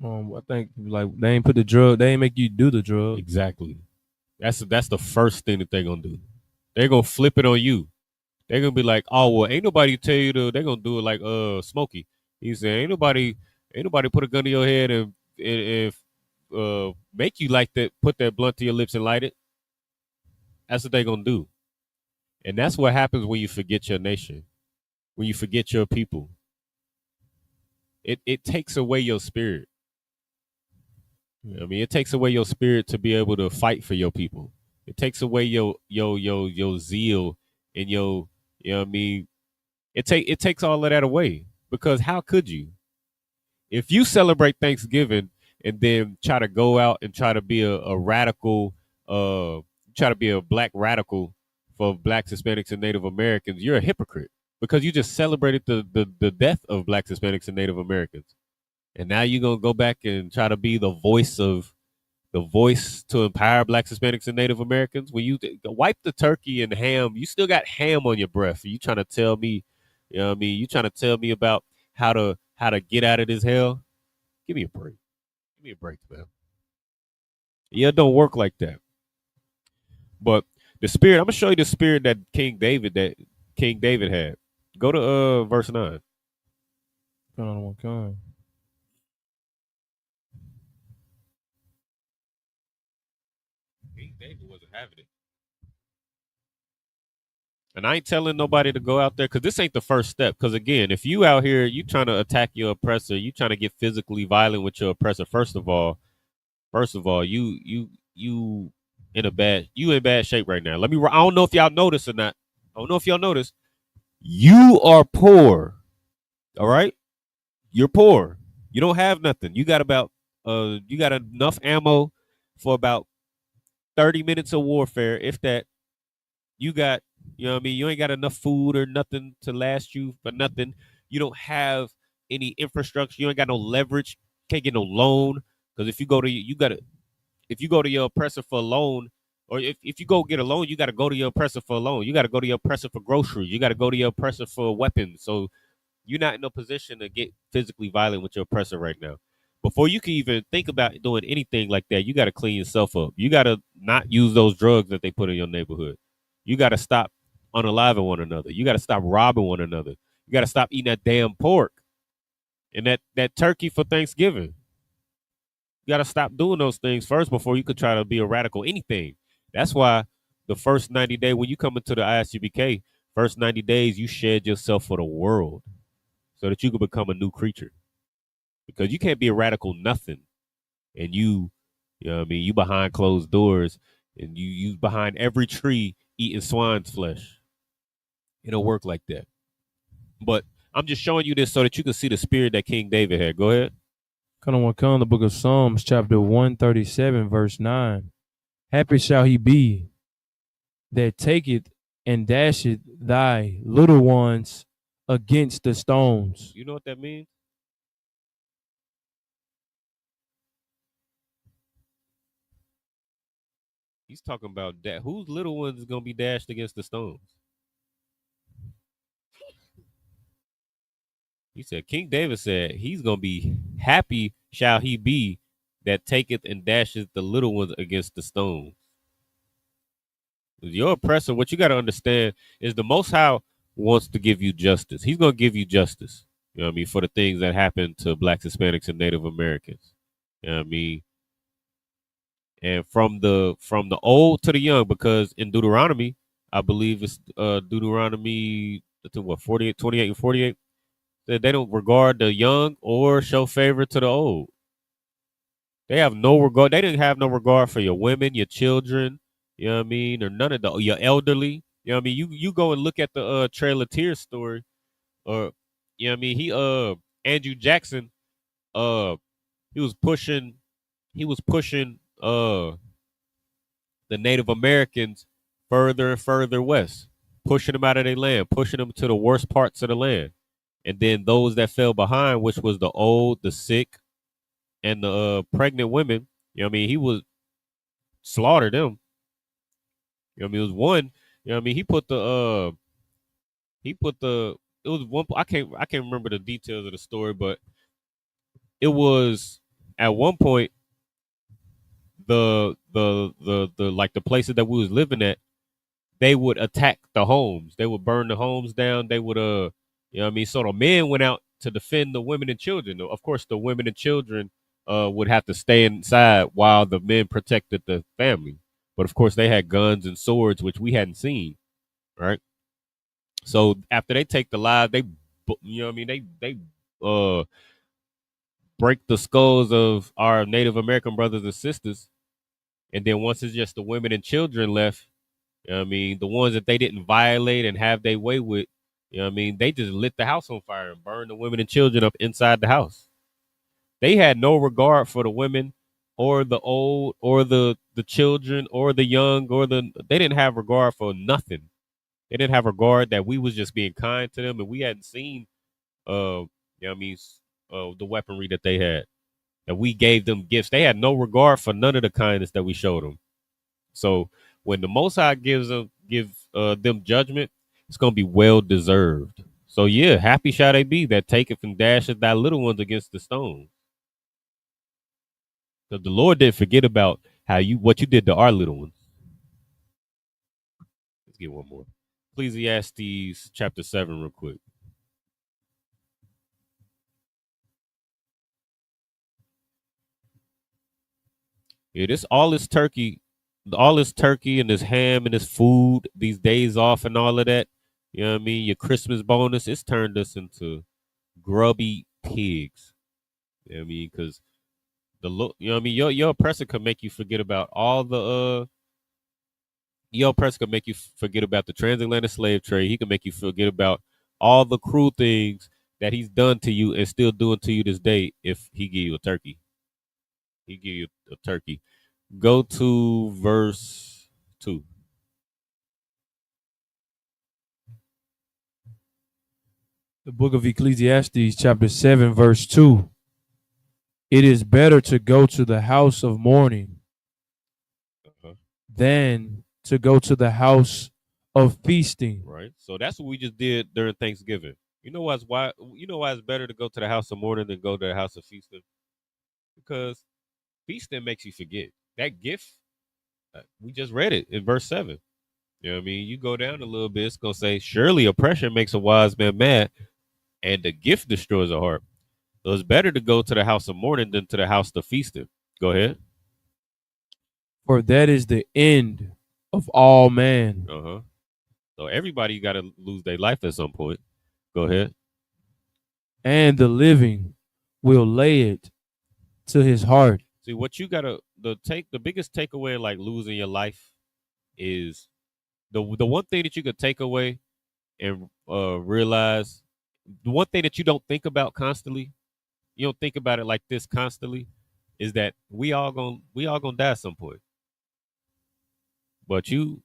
I think like they ain't put the drug. They ain't make you do the drug. Exactly. That's the first thing that they're gonna do. They're gonna flip it on you. They're gonna be like, oh well, ain't nobody tell you to. They're gonna do it like Smokey. He said, ain't nobody put a gun to your head and make you like that. Put that blunt to your lips and light it. That's what they're gonna do. And that's what happens when you forget your nation, when you forget your people. It takes away your spirit. I mean, it takes away your spirit to be able to fight for your people. It takes away your zeal and your, you know what I mean? It takes all of that away, because how could you? If you celebrate Thanksgiving and then try to go out and try to be a radical, try to be a black radical for Blacks, Hispanics, and Native Americans, you're a hypocrite, because you just celebrated the death of Blacks, Hispanics, and Native Americans. And now you're gonna go back and try to be the voice to empower Blacks, Hispanics, and Native Americans. When you wipe the turkey and ham, you still got ham on your breath. You trying to tell me, you know what I mean? You trying to tell me about how to get out of this hell? Give me a break. Give me a break, man. Yeah, it don't work like that. But the spirit, I'm gonna show you the spirit that King David had. Go to verse 9. King David wasn't having it. And I ain't telling nobody to go out there, because this ain't the first step. Because again, if you out here, you trying to attack your oppressor, you trying to get physically violent with your oppressor. First of all, you in bad shape right now. I don't know if y'all notice or not. I don't know if y'all notice. You are poor. All right, you're poor. You don't have nothing. You got enough ammo for about 30 minutes of warfare, if that. You got, you know what I mean? You ain't got enough food or nothing to last you for nothing. You don't have any infrastructure. You ain't got no leverage. Can't get no loan. Because if you go to your oppressor for a loan, or if you go get a loan, you got to go to your oppressor for a loan. You got to go to your oppressor for groceries. You got to go to your oppressor for weapons. So you're not in a position to get physically violent with your oppressor right now. Before you can even think about doing anything like that, you got to clean yourself up. You got to not use those drugs that they put in your neighborhood. You got to stop unaliving one another. You got to stop robbing one another. You got to stop eating that damn pork and that turkey for Thanksgiving. You got to stop doing those things first before you could try to be a radical anything. That's why the first 90 days, when you come into the ISUPK, first 90 days, you shed yourself for the world so that you could become a new creature. Because you can't be a radical nothing. And you know what I mean, you behind closed doors and you behind every tree eating swine's flesh. It don't work like that. But I'm just showing you this so that you can see the spirit that King David had. Go ahead. Come the book of Psalms, chapter 137, verse 9. Happy shall he be that taketh and dasheth thy little ones against the stones. You know what that means? He's talking about that. Whose little ones is gonna be dashed against the stones? He said, King David said, he's gonna be happy shall he be that taketh and dashes the little ones against the stones. Your oppressor, what you got to understand is the Most High wants to give you justice. He's gonna give you justice. You know what I mean, for the things that happen to blacks, Hispanics, and Native Americans. You know what I mean? And from the old to the young, because in Deuteronomy, I believe it's Deuteronomy, I think what, 48, 28 and 48, that they don't regard the young or show favor to the old. They have no regard. They didn't have no regard for your women, your children, you know what I mean, or none of the your elderly. You know what I mean? You go and look at the Trail of Tears story, or you know what I mean, Andrew Jackson, uh he was pushing the Native Americans further and further west, pushing them out of their land, pushing them to the worst parts of the land. And then those that fell behind, which was the old, the sick, and the pregnant women, you know what I mean, he was slaughtered them. You know what I mean? It was one, you know what I mean, it was one, I can't remember the details of the story, but it was at one point the like the places that we was living at, they would attack the homes. They would burn the homes down. They would you know what I mean? So the men went out to defend the women and children. Of course, the women and children would have to stay inside while the men protected the family. But of course, they had guns and swords, which we hadn't seen, right? So after they take the lives, you know what I mean? They break the skulls of our Native American brothers and sisters, and then once it's just the women and children left, you know what I mean, the ones that they didn't violate and have their way with, you know what I mean, they just lit the house on fire and burned the women and children up inside the house. They had no regard for the women or the old or the children or the young they didn't have regard for nothing. They didn't have regard that we was just being kind to them, and we hadn't seen you know what I mean, the weaponry that they had. That we gave them gifts. They had no regard for none of the kindness that we showed them. So when the Most High give them judgment, it's gonna be well deserved. So yeah, happy shall they be that taketh and dasheth thy little ones against the stone. Because the Lord didn't forget about what you did to our little ones. Let's get one more. Ecclesiastes chapter 7, real quick. Yeah, this all this turkey and this ham and this food, these days off and all of that. You know what I mean? Your Christmas bonus, it's turned us into grubby pigs. You know what I mean? Because you know what I mean? Your oppressor could make you forget about all the your oppressor could make you forget about the transatlantic slave trade. He can make you forget about all the cruel things that he's done to you and still doing to you this day if he give you a turkey. He give you a turkey. Go to verse 2. The book of Ecclesiastes, chapter 7, verse 2. It is better to go to the house of mourning than to go to the house of feasting. Right. So that's what we just did during Thanksgiving. You know why it's better to go to the house of mourning than go to the house of feasting? Because feasting makes you forget. That gift, we just read it in verse 7. You know what I mean? You go down a little bit, it's going to say, surely oppression makes a wise man mad, and the gift destroys a heart. So it's better to go to the house of mourning than to the house of feasting. Go ahead. For that is the end of all man. So everybody got to lose their life at some point. Go ahead. And the living will lay it to his heart. See, what you gotta the biggest takeaway like losing your life is the one thing that you could take away and realize, the one thing that you don't think about constantly, you don't think about it like this constantly, is that we all gonna die at some point. But you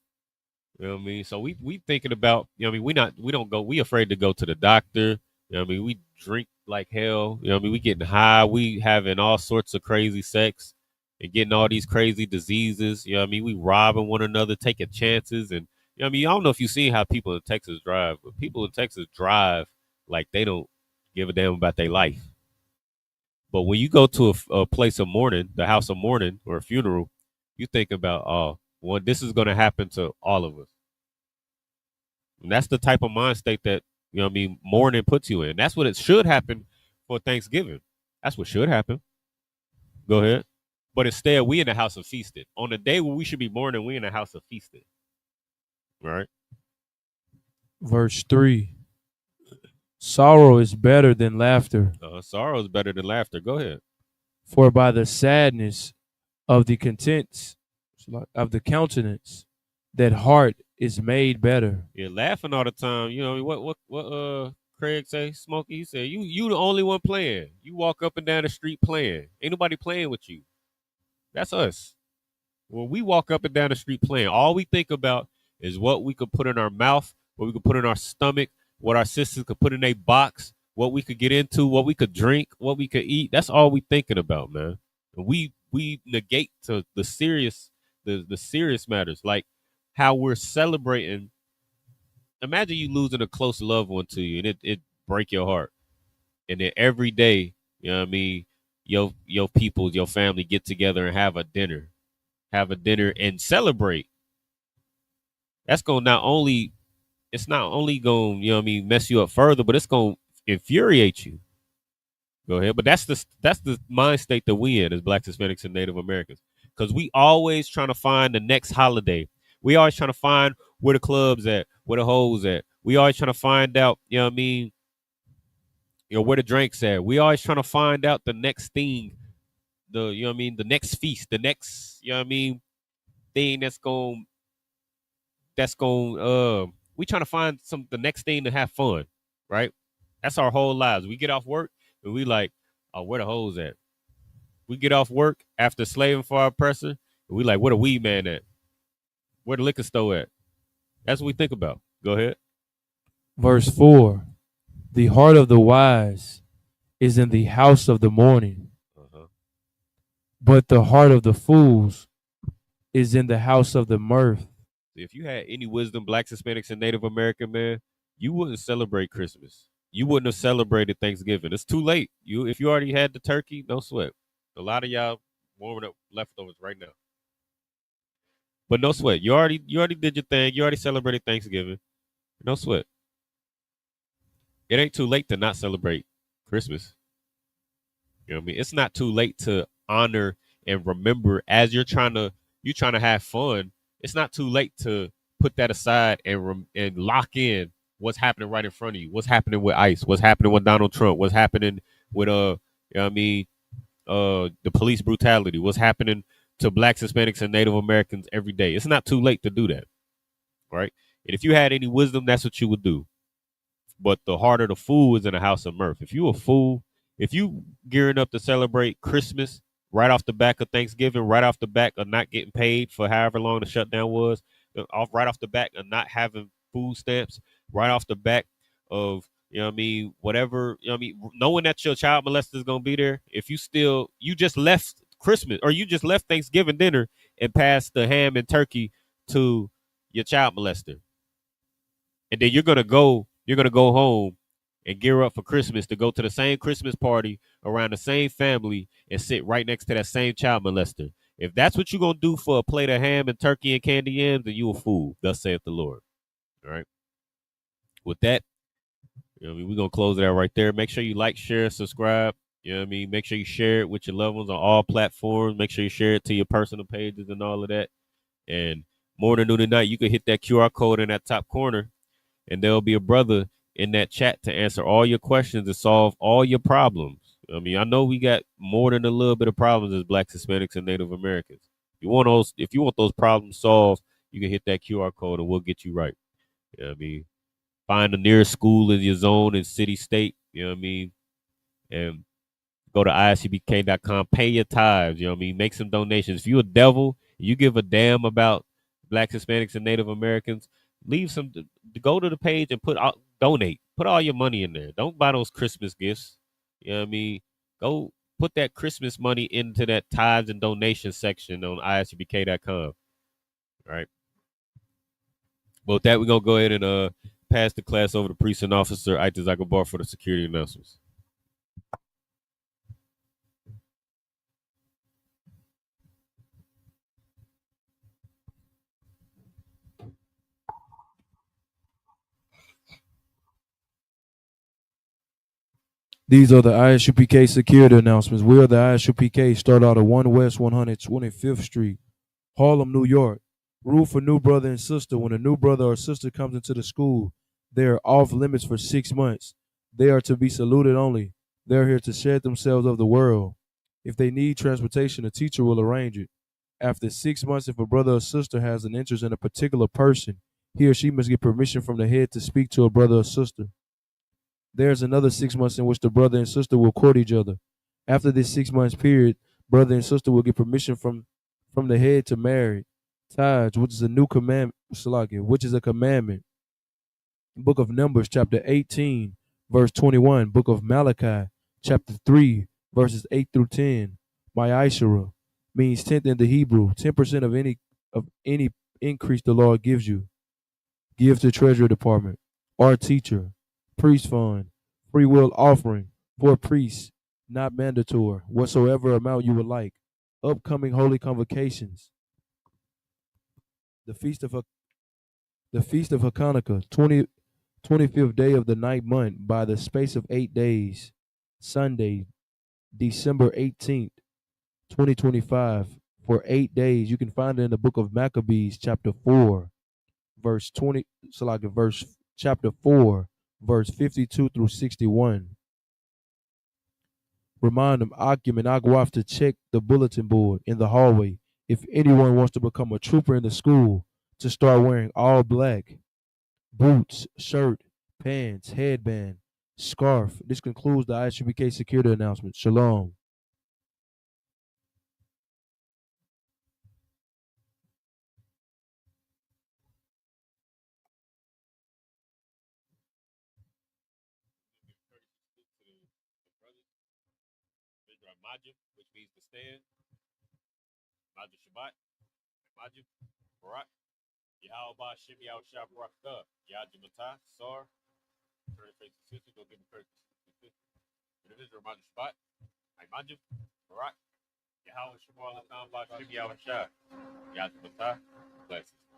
You know what I mean? So we thinking about, you know what I mean, we afraid to go to the doctor. You know what I mean? We drink like hell. You know what I mean? We getting high, we having all sorts of crazy sex and getting all these crazy diseases. You know what I mean? We robbing one another, taking chances, and you know what I mean, I don't know if you've seen how people in Texas drive, but people in Texas drive like they don't give a damn about their life. But when you go to a place of mourning, the house of mourning or a funeral, you think about, oh, well, this is going to happen to all of us. And that's the type of mind state that, you know what I mean, mourning puts you in. That's what it should happen for Thanksgiving. That's what should happen. Go ahead. But instead, we in the house of feasting. On the day where we should be mourning, we in the house of feasting. Right? Verse 3. Sorrow is better than laughter. Sorrow is better than laughter. Go ahead. For by the sadness of the contents of the countenance, that heart is made better. Yeah, laughing all the time. You know what Craig say? Smokey, he said, you the only one playing. You walk up and down the street playing. Ain't nobody playing with you. That's us. When we walk up and down the street playing, all we think about is what we could put in our mouth, what we could put in our stomach, what our sisters could put in a box, what we could get into, what we could drink, what we could eat. That's all we thinking about, man. And we negate to the serious matters, like how we're celebrating. Imagine you losing a close loved one to you, and it break your heart. And then every day, you know what I mean, your people, your family get together and have a dinner and celebrate. That's gonna not only going, you know what I mean, mess you up further, but it's gonna infuriate you. Go ahead. But that's the mind state that we in as Blacks, Hispanics, and Native Americans. Because we always trying to find the next holiday. We always trying to find where the club's at, where the hoes at. We always trying to find out, you know what I mean, where the drinks at. We always trying to find out the next thing, you know what I mean, the next feast, the next, you know what I mean, thing we trying to find the next thing to have fun, right? That's our whole lives. We get off work and we like, oh, where the hoes at? We get off work after slaving for our oppressor, and we like, where the weed man at? Where the liquor store at? That's what we think about. Go ahead. Verse 4. The heart of the wise is in the house of the mourning, but the heart of the fools is in the house of the mirth. If you had any wisdom, Blacks, Hispanics, and Native American, man, you wouldn't celebrate Christmas. You wouldn't have celebrated Thanksgiving. It's too late. If you already had the turkey, no sweat. A lot of y'all warming up leftovers right now. But no sweat. You already did your thing. You already celebrated Thanksgiving. No sweat. It ain't too late to not celebrate Christmas. You know what I mean? It's not too late to honor and remember as you're trying to have fun. It's not too late to put that aside and lock in what's happening right in front of you. What's happening with ICE? What's happening with Donald Trump? What's happening with you know what I mean, the police brutality? What's happening to Blacks, Hispanics, and Native Americans every day? It's not too late to do that, right? And if you had any wisdom, that's what you would do. But the heart of the fool is in the house of mirth. If you a fool, if you gearing up to celebrate Christmas right off the back of Thanksgiving, right off the back of not getting paid for however long the shutdown was, right off the back of not having food stamps, right off the back of, you know what I mean, whatever, you know what I mean, knowing that your child molester is going to be there, if you just left Christmas or you just left Thanksgiving dinner and passed the ham and turkey to your child molester. And then you're going to go home and gear up for Christmas to go to the same Christmas party around the same family and sit right next to that same child molester. If that's what you're going to do for a plate of ham and turkey and candy yams, then you a fool. Thus saith the Lord. All right. With that, you know what I mean, we're going to close it out right there. Make sure you like, share, subscribe. You know what I mean? Make sure you share it with your loved ones on all platforms. Make sure you share it to your personal pages and all of that. And morning, noon, and night, you can hit that QR code in that top corner, and there'll be a brother in that chat to answer all your questions and solve all your problems. I mean, I know we got more than a little bit of problems as Blacks, Hispanics, and Native Americans. If you want those problems solved, you can hit that QR code and we'll get you right. You know what I mean? Find the nearest school in your zone and city, state, you know what I mean? And go to ISUPK.com, pay your tithes, you know what I mean? Make some donations. If you're a devil, you give a damn about Blacks, Hispanics, and Native Americans. Leave some. Go to the page and donate. Put all your money in there. Don't buy those Christmas gifts. You know what I mean? Go put that Christmas money into that tithes and donation section on isupk.com. All right. Well, with that, we're gonna go ahead and pass the class over to Precinct Officer Aitas Agabar for the security announcements. These are the ISUPK security announcements. We are the ISUPK. Start out at 1 West 125th Street, Harlem, New York. Rule for new brother and sister. When a new brother or sister comes into the school, they are off limits for 6 months. They are to be saluted only. They are here to shed themselves of the world. If they need transportation, a teacher will arrange it. After 6 months, if a brother or sister has an interest in a particular person, he or she must get permission from the head to speak to a brother or sister. There's another 6 months in which the brother and sister will court each other. After this 6 months period, brother and sister will get permission from the head to marry. Taj, which is a new commandment, which is a commandment. Book of Numbers, chapter 18, verse 21. Book of Malachi, chapter 3, verses 8 through 10. Ma'ashara means tenth in the Hebrew, 10% of any increase the Lord gives you. Give to Treasury Department. Our teacher. Priest fund. Free will offering for priests, not mandatory. Whatsoever amount you would like. Upcoming holy convocations. The Feast of Hanukkah, 25th day of the ninth month, by the space of 8 days. Sunday, December 18th, 2025. For 8 days. You can find it in the book of Maccabees, chapter 4, verse 20, chapter 4, verse 52 through 61. Remind them, Akim and Agwaf, to check the bulletin board in the hallway. If anyone wants to become a trooper in the school, to start wearing all black. Boots, shirt, pants, headband, scarf. This concludes the ISUPK security announcement. Shalom. Majib, which means to stand. Majib Shabbat. Majib Barak. Yahweh Shimmy Out Shah Barak Thug. Yajib Matah. Sar. Turn your face to sister. Go give him courtesy. Individual Majib Shabbat. Majib Barak. Yahweh Shimmy Out Shah Shimmy Out Shah. Yajib Matah. Blessings.